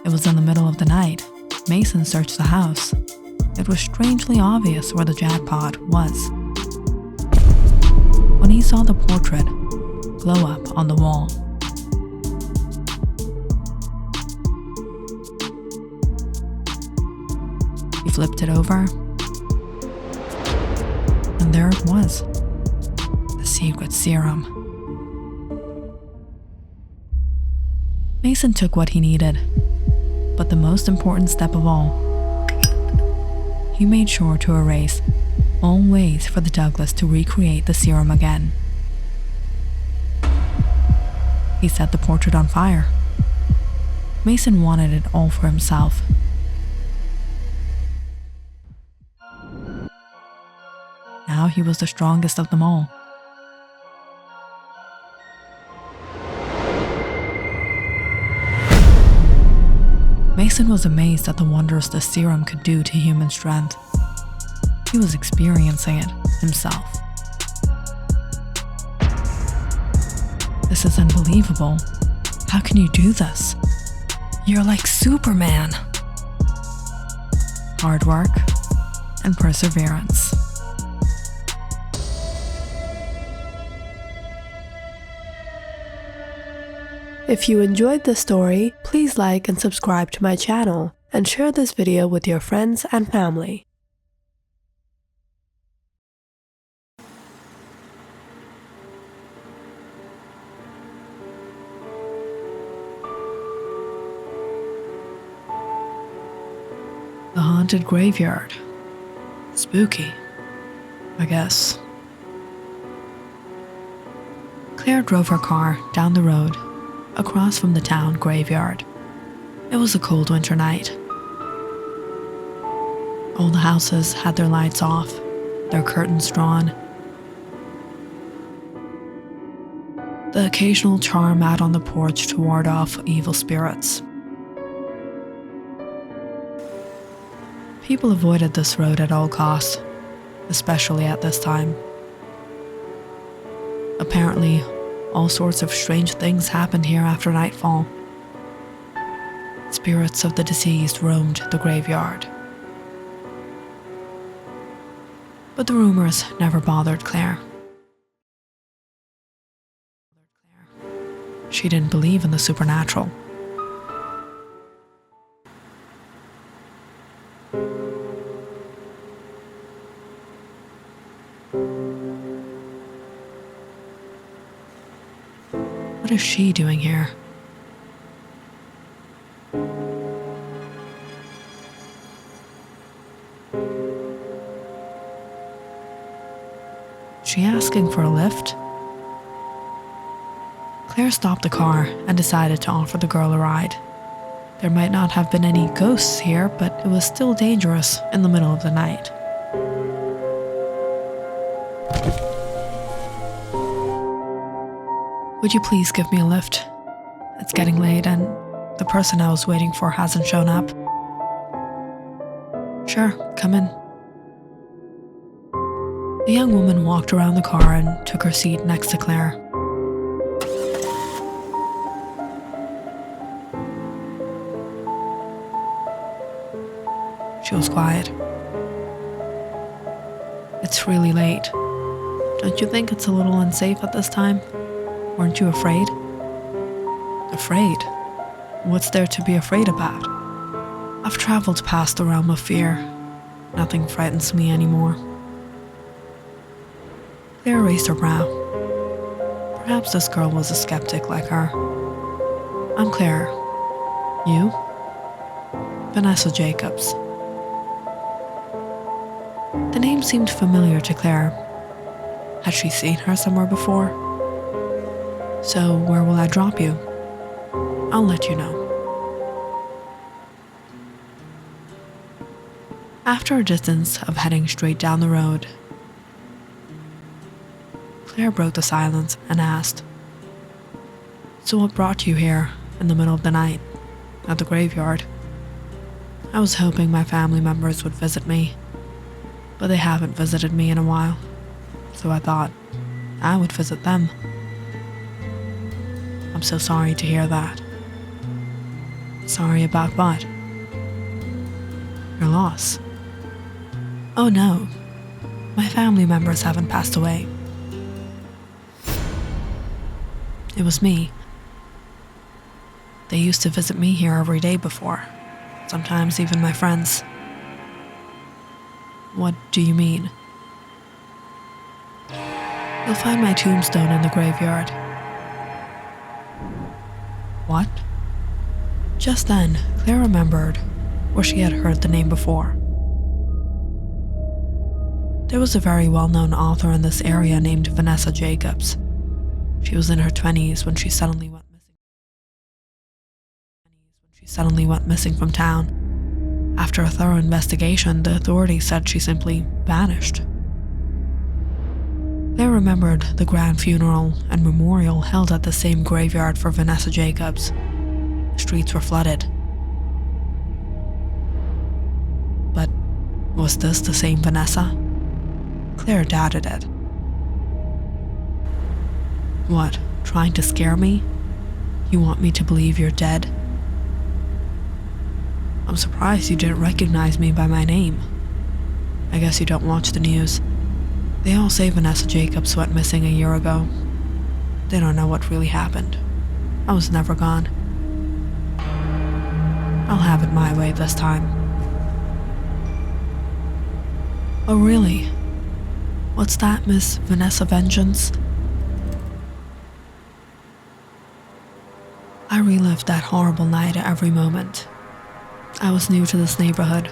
It was in the middle of the night. Mason searched the house. It was strangely obvious where the jackpot was when he saw the portrait glow up on the wall. He flipped it over, and there it was, the secret serum. Mason took what he needed, but the most important step of all, he made sure to erase all ways for the Douglas to recreate the serum again. He set the portrait on fire. Mason wanted it all for himself. Now he was the strongest of them all. Mason was amazed at the wonders the serum could do to human strength. He was experiencing it himself. This is unbelievable. How can you do this? You're like Superman. Hard work and perseverance. If you enjoyed this story, please like and subscribe to my channel and share this video with your friends and family. The haunted graveyard. Spooky, I guess. Claire drove her car down the road across from the town graveyard. It was a cold winter night. All the houses had their lights off, their curtains drawn. The occasional charm out on the porch to ward off evil spirits. People avoided this road at all costs, especially at this time. Apparently, all sorts of strange things happened here after nightfall. Spirits of the deceased roamed the graveyard. But the rumors never bothered Claire. She didn't believe in the supernatural. What is she doing here? Is she asking for a lift? Claire stopped the car and decided to offer the girl a ride. There might not have been any ghosts here, but it was still dangerous in the middle of the night. Would you please give me a lift? It's getting late and the person I was waiting for hasn't shown up. Sure, come in. The young woman walked around the car and took her seat next to Claire. She was quiet. It's really late. Don't you think it's a little unsafe at this time? Weren't you afraid? Afraid? What's there to be afraid about? I've traveled past the realm of fear. Nothing frightens me anymore. Claire raised her brow. Perhaps this girl was a skeptic like her. I'm Claire. You? Vanessa Jacobs. The name seemed familiar to Claire. Had she seen her somewhere before? So where will I drop you? I'll let you know. After a distance of heading straight down the road, Claire broke the silence and asked, "So what brought you here in the middle of the night, at the graveyard?" I was hoping my family members would visit me, but they haven't visited me in a while, so I thought I would visit them. I'm so sorry to hear that. Sorry about what? Your loss. Oh no, my family members haven't passed away. It was me. They used to visit me here every day before, sometimes even my friends. What do you mean? You'll find my tombstone in the graveyard. What? Just then, Claire remembered where she had heard the name before. There was a very well-known author in this area named Vanessa Jacobs. She was in her 20s when she suddenly went missing from town. After a thorough investigation, the authorities said she simply vanished. They remembered the grand funeral and memorial held at the same graveyard for Vanessa Jacobs. The streets were flooded. But was this the same Vanessa? Claire doubted it. What, trying to scare me? You want me to believe you're dead? I'm surprised you didn't recognize me by my name. I guess you don't watch the news. They all say Vanessa Jacobs went missing a year ago. They don't know what really happened. I was never gone. I'll have it my way this time. Oh really? What's that, Miss Vanessa Vengeance? I relived that horrible night at every moment. I was new to this neighborhood,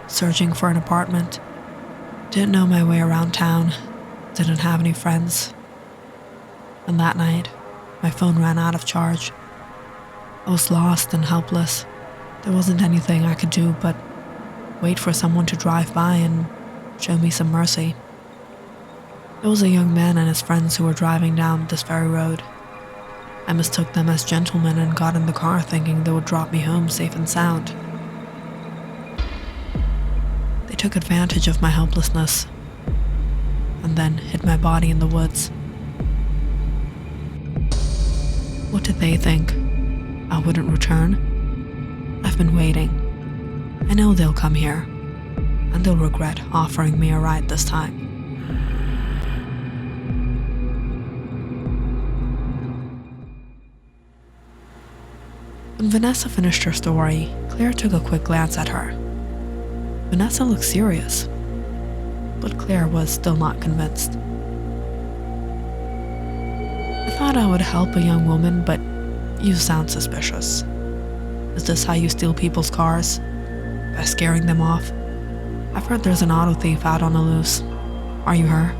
searching for an apartment. Didn't know my way around town, didn't have any friends. And that night, my phone ran out of charge. I was lost and helpless. There wasn't anything I could do but wait for someone to drive by and show me some mercy. It was a young man and his friends who were driving down this very road. I mistook them as gentlemen and got in the car thinking they would drop me home safe and sound. They took advantage of my helplessness and then hid my body in the woods. What did they think? I wouldn't return? I've been waiting. I know they'll come here, and they'll regret offering me a ride this time. When Vanessa finished her story, Claire took a quick glance at her. Vanessa looked serious, but Claire was still not convinced. I thought I would help a young woman, but you sound suspicious. Is this how you steal people's cars? By scaring them off? I've heard there's an auto thief out on the loose. Are you her?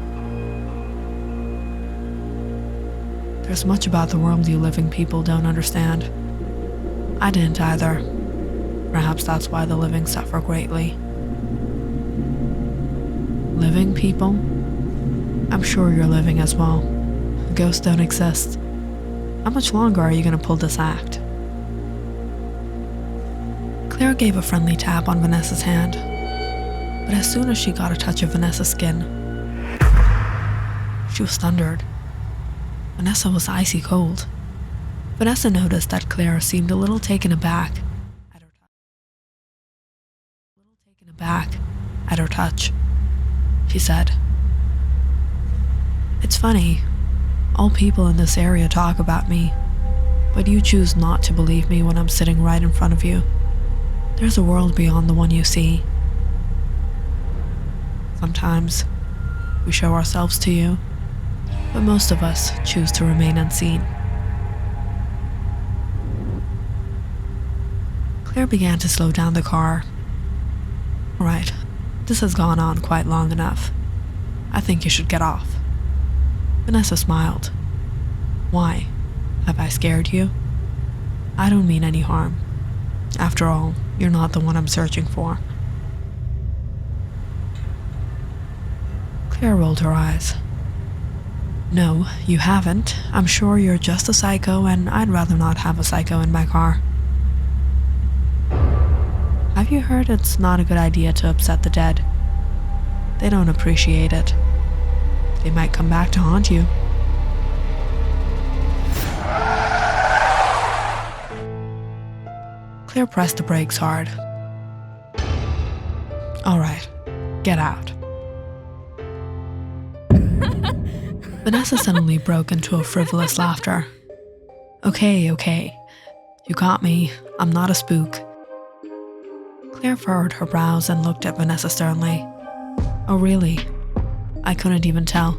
There's much about the world you living people don't understand. I didn't either. Perhaps that's why the living suffer greatly. Living people? I'm sure you're living as well. Ghosts don't exist. How much longer are you going to pull this act? Claire gave a friendly tap on Vanessa's hand, but as soon as she got a touch of Vanessa's skin, she was thundered. Vanessa was icy cold. Vanessa noticed that Claire seemed a little taken aback at her touch. She said, "It's funny, all people in this area talk about me. but you choose not to believe me when I'm sitting right in front of you. There's a world beyond the one you see. Sometimes we show ourselves to you, but most of us choose to remain unseen. Claire began to slow down the car. Right, this has gone on quite long enough. I think you should get off. Vanessa smiled. Why? Have I scared you? I don't mean any harm. After all, you're not the one I'm searching for. Claire rolled her eyes. No, you haven't. I'm sure you're just a psycho, and I'd rather not have a psycho in my car. Have you heard it's not a good idea to upset the dead? They don't appreciate it. They might come back to haunt you. Claire pressed the brakes hard. All right, get out. Vanessa suddenly broke into a frivolous laughter. Okay, you got me. I'm not a spook. Claire furrowed her brows and looked at Vanessa sternly. Oh really? I couldn't even tell.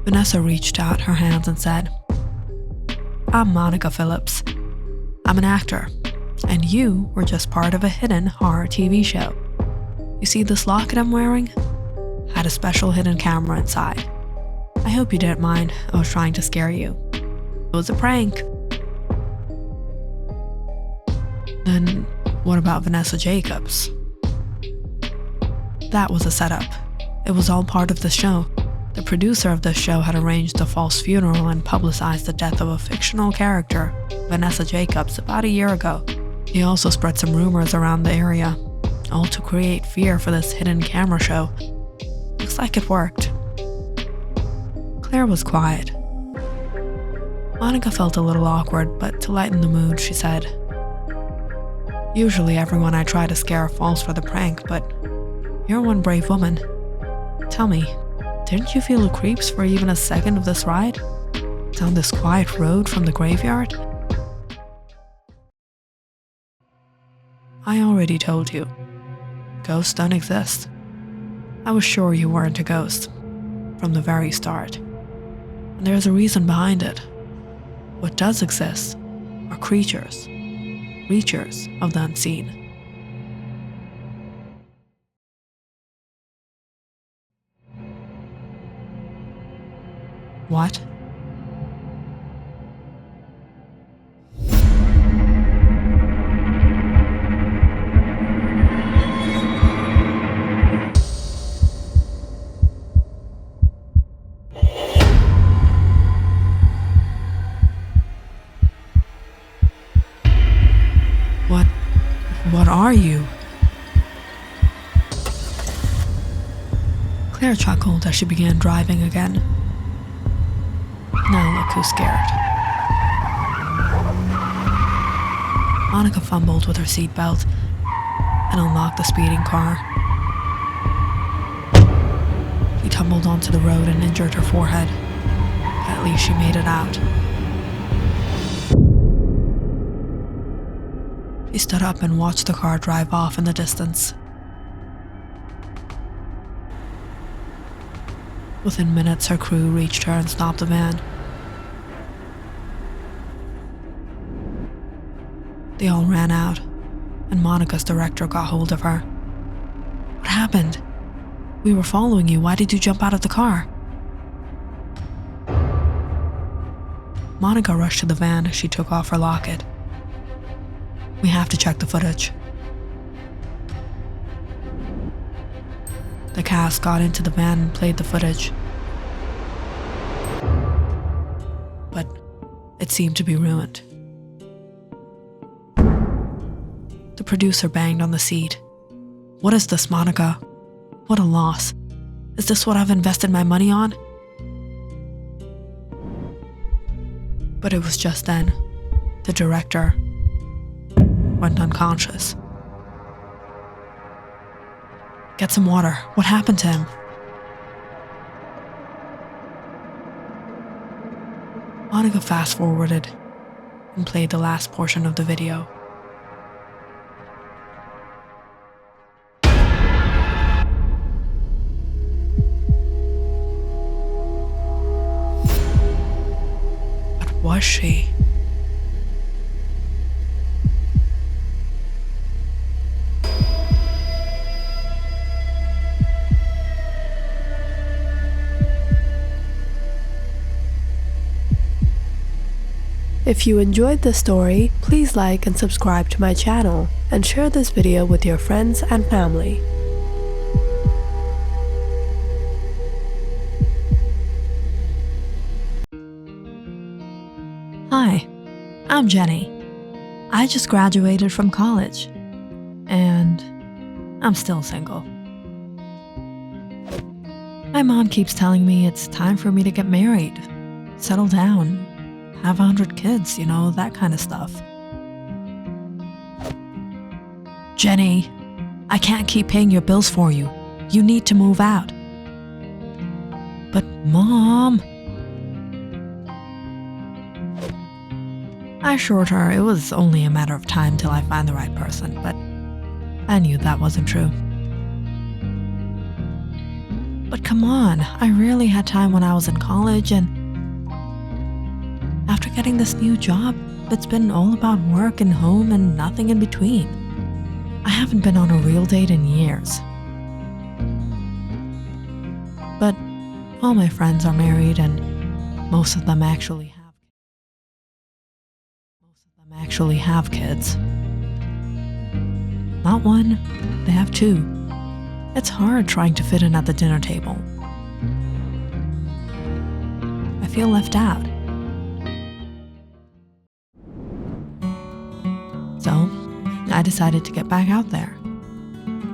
Vanessa reached out her hands and said, I'm Monica Phillips. I'm an actor, and you were just part of a hidden horror TV show. You see this locket I'm wearing? Had a special hidden camera inside. I hope you didn't mind. I was trying to scare you. It was a prank. Then what about Vanessa Jacobs? That was a setup. It was all part of the show. The producer of the show had arranged a false funeral and publicized the death of a fictional character, Vanessa Jacobs, about a year ago. He also spread some rumors around the area, all to create fear for this hidden camera show. Looks like it worked. Claire was quiet. Monica felt a little awkward, but to lighten the mood, she said, Usually everyone I try to scare falls for the prank, but you're one brave woman. Tell me, didn't you feel the creeps for even a second of this ride? Down this quiet road from the graveyard? I already told you. Ghosts don't exist. I was sure you weren't a ghost. From the very start. And there's a reason behind it. What does exist are creatures. Creatures of the unseen. What? What are you? Claire chuckled as she began driving again. Now look who's scared. Monica fumbled with her seatbelt and unlocked the speeding car. She tumbled onto the road and injured her forehead. At least she made it out. She stood up and watched the car drive off in the distance. Within minutes, her crew reached her and stopped the van. They all ran out, and Monica's director got hold of her. What happened? We were following you. Why did you jump out of the car? Monica rushed to the van as she took off her locket. We have to check the footage. The cast got into the van and played the footage. But it seemed to be ruined. The producer banged on the seat. What is this, Monica? What a loss. Is this what I've invested my money on? But it was just then. The director went unconscious. Get some water. What happened to him? Monica fast-forwarded and played the last portion of the video. But was she? If you enjoyed this story, please like and subscribe to my channel and share this video with your friends and family. Hi, I'm Jenny. I just graduated from college, and I'm still single. My mom keeps telling me it's time for me to get married, settle down, have 100 kids, you know, that kind of stuff. Jenny, I can't keep paying your bills for you. You need to move out. But Mom... I assured her it was only a matter of time till I find the right person, but I knew that wasn't true. But come on, I rarely had time when I was in college, and after getting this new job, it's been all about work and home and nothing in between. I haven't been on a real date in years. But all my friends are married, and most of them actually have kids. Not one, they have two. It's hard trying to fit in at the dinner table. I feel left out. So, I decided to get back out there.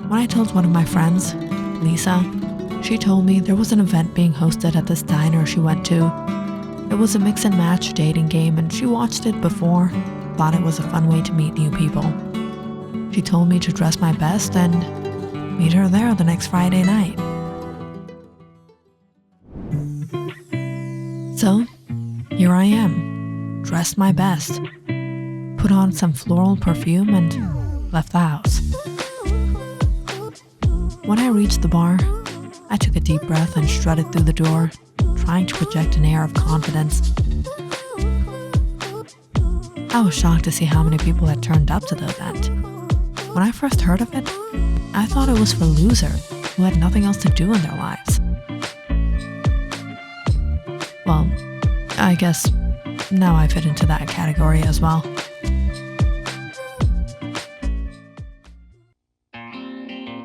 When I told one of my friends, Lisa, she told me there was an event being hosted at this diner she went to. It was a mix and match dating game, and she watched it before, thought it was a fun way to meet new people. She told me to dress my best and meet her there the next Friday night. So, here I am, dressed my best, put on some floral perfume and left the house. When I reached the bar, I took a deep breath and strutted through the door, trying to project an air of confidence. I was shocked to see how many people had turned up to the event. When I first heard of it, I thought it was for losers who had nothing else to do in their lives. Well, I guess now I fit into that category as well.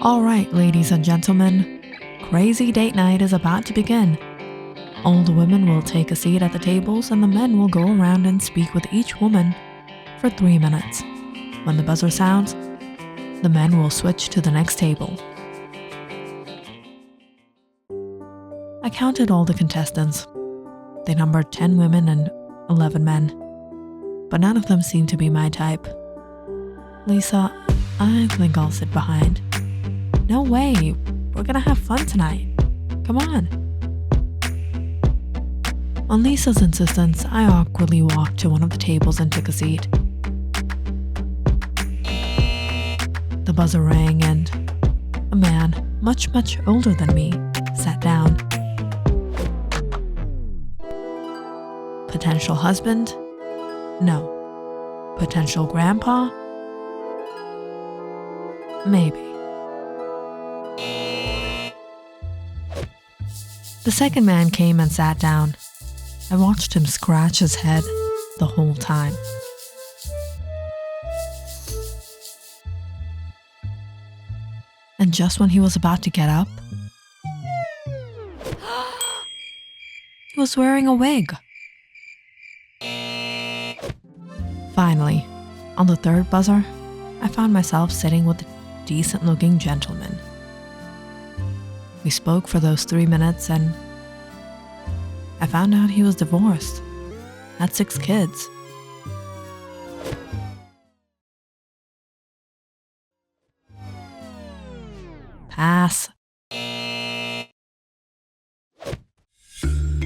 Alright, ladies and gentlemen, crazy date night is about to begin. All the women will take a seat at the tables and the men will go around and speak with each woman for 3 minutes. When the buzzer sounds, the men will switch to the next table. I counted all the contestants. They numbered 10 women and 11 men, but none of them seemed to be my type. Lisa, I think I'll sit behind. No way, we're gonna have fun tonight. Come on. On Lisa's insistence, I awkwardly walked to one of the tables and took a seat. The buzzer rang and a man, much older than me, sat down. Potential husband? No. Potential grandpa? Maybe. The second man came and sat down. I watched him scratch his head the whole time. And just when he was about to get up, he was wearing a wig. Finally, on the third buzzer, I found myself sitting with a decent-looking gentleman. We spoke for those 3 minutes and I found out he was divorced, had 6 kids. Pass.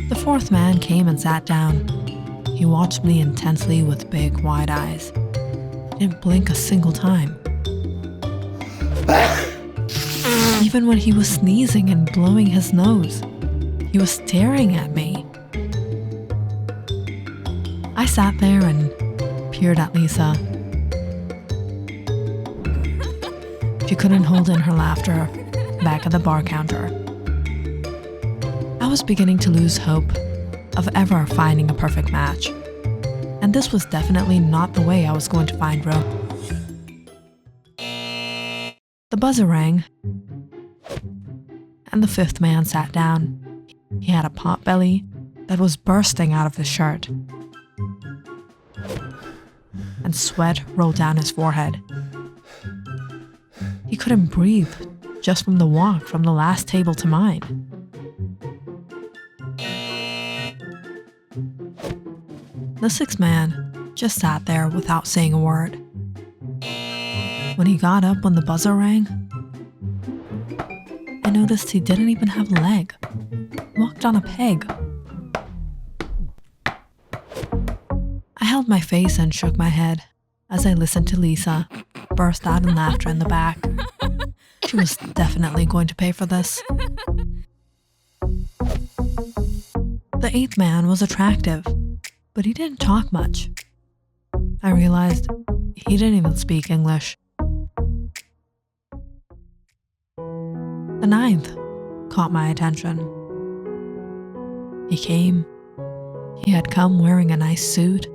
The fourth man came and sat down. He watched me intensely with big, wide eyes. He didn't blink a single time. Even when he was sneezing and blowing his nose, he was staring at me. I sat there and peered at Lisa. She couldn't hold in her laughter back at the bar counter. I was beginning to lose hope of ever finding a perfect match, and this was definitely not the way I was going to find Rome. The buzzer rang, and the fifth man sat down. He had a pot belly that was bursting out of his shirt, and sweat rolled down his forehead. He couldn't breathe just from the walk from the last table to mine. The sixth man just sat there without saying a word. When he got up when the buzzer rang, I noticed he didn't even have a leg. He walked on a peg. I held my face and shook my head as I listened to Lisa burst out in laughter in the back. She was definitely going to pay for this. The eighth man was attractive, but he didn't talk much. I realized he didn't even speak English. The ninth caught my attention. He came. He had come wearing a nice suit.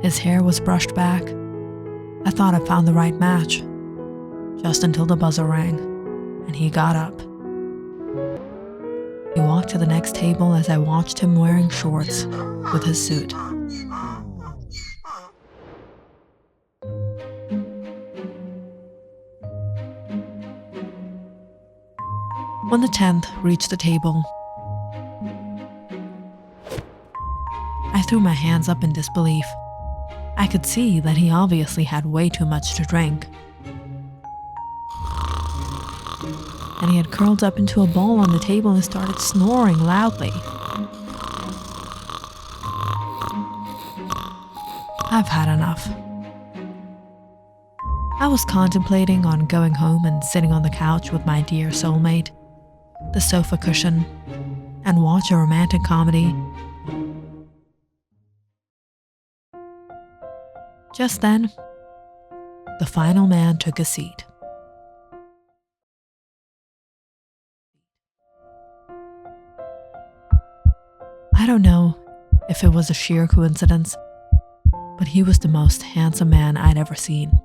His hair was brushed back. I thought I found the right match, just until the buzzer rang, and he got up. He walked to the next table as I watched him wearing shorts with his suit. When the 10th reached the table, I threw my hands up in disbelief. I could see that he obviously had way too much to drink. And he had curled up into a ball on the table and started snoring loudly. I've had enough. I was contemplating on going home and sitting on the couch with my dear soulmate, the sofa cushion, and watch a romantic comedy. Just then, the final man took a seat. I don't know if it was a sheer coincidence, but he was the most handsome man I'd ever seen.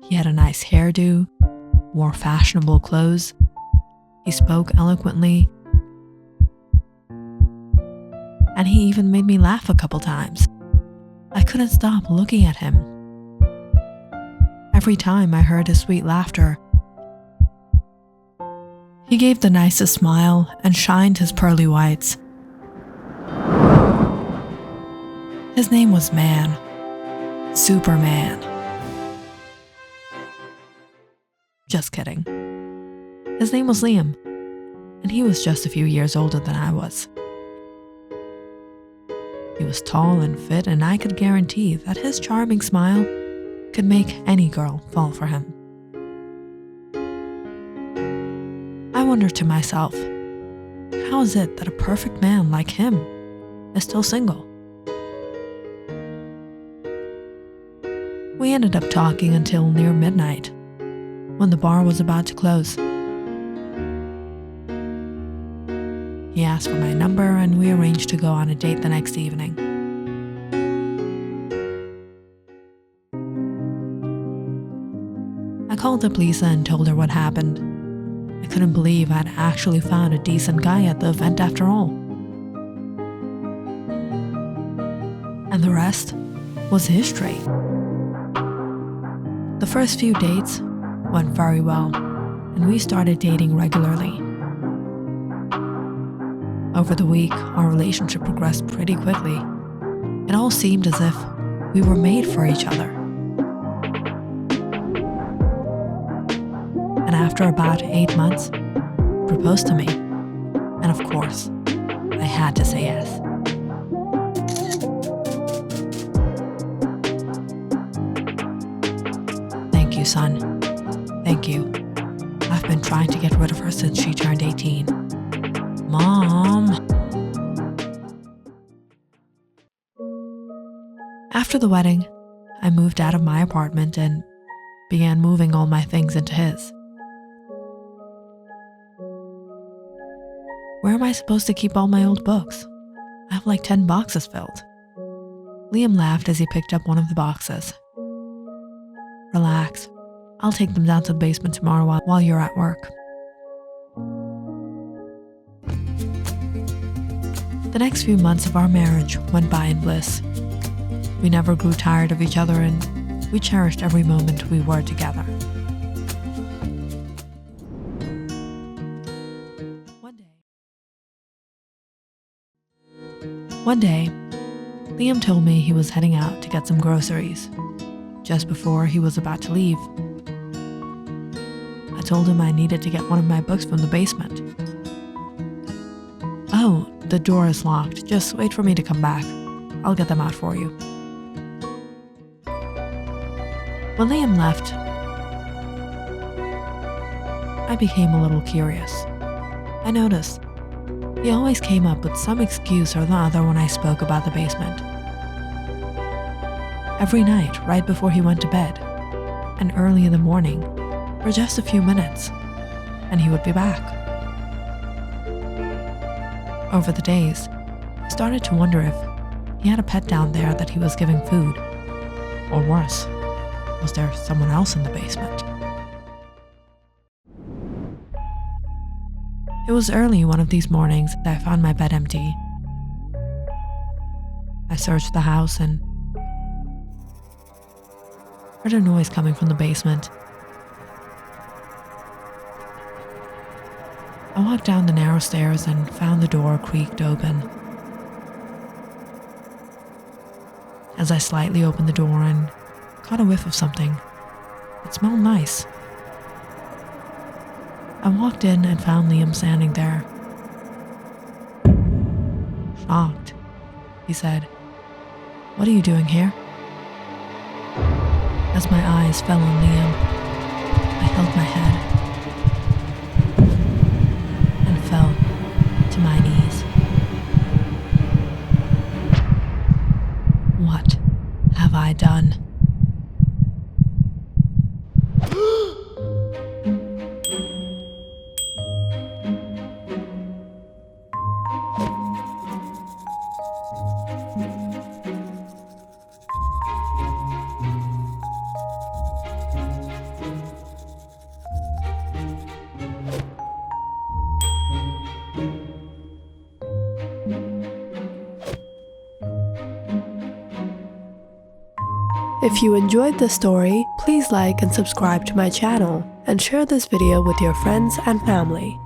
He had a nice hairdo, wore fashionable clothes, he spoke eloquently, and he even made me laugh a couple times. I couldn't stop looking at him. Every time I heard his sweet laughter, he gave the nicest smile and shined his pearly whites. His name was Man. Superman. Just kidding. His name was Liam, and he was just a few years older than I was. He was tall and fit, and I could guarantee that his charming smile could make any girl fall for him. I wondered to myself, how is it that a perfect man like him is still single? We ended up talking until near midnight, when the bar was about to close. He asked for my number, and we arranged to go on a date the next evening. I called up Lisa and told her what happened. I couldn't believe I'd actually found a decent guy at the event after all. And the rest was history. The first few dates went very well, and we started dating regularly. Over the week, our relationship progressed pretty quickly. It all seemed as if we were made for each other. And after about 8 months, he proposed to me. And of course, I had to say yes. son. Thank you. I've been trying to get rid of her since she turned 18. Mom! After the wedding, I moved out of my apartment and began moving all my things into his. Where am I supposed to keep all my old books? I have like 10 boxes filled. Liam laughed as he picked up one of the boxes. Relax. I'll take them down to the basement tomorrow while you're at work. The next few months of our marriage went by in bliss. We never grew tired of each other and we cherished every moment we were together. One day, Liam told me he was heading out to get some groceries. Just before he was about to leave, I told him I needed to get one of my books from the basement. Oh, the door is locked. Just wait for me to come back. I'll get them out for you. When Liam left, I became a little curious. I noticed he always came up with some excuse or the other when I spoke about the basement. Every night, right before he went to bed, and early in the morning, for just a few minutes, and he would be back. Over the days, I started to wonder if he had a pet down there that he was giving food, or worse, was there someone else in the basement? It was early one of these mornings that I found my bed empty. I searched the house and heard a noise coming from the basement. I walked down the narrow stairs and found the door creaked open. As I slightly opened the door and caught a whiff of something, it smelled nice. I walked in and found Liam standing there. Shocked, he said, "What are you doing here?" As my eyes fell on Liam, I held my head and fell to my knees. What have I done? If you enjoyed this story, please like and subscribe to my channel and share this video with your friends and family.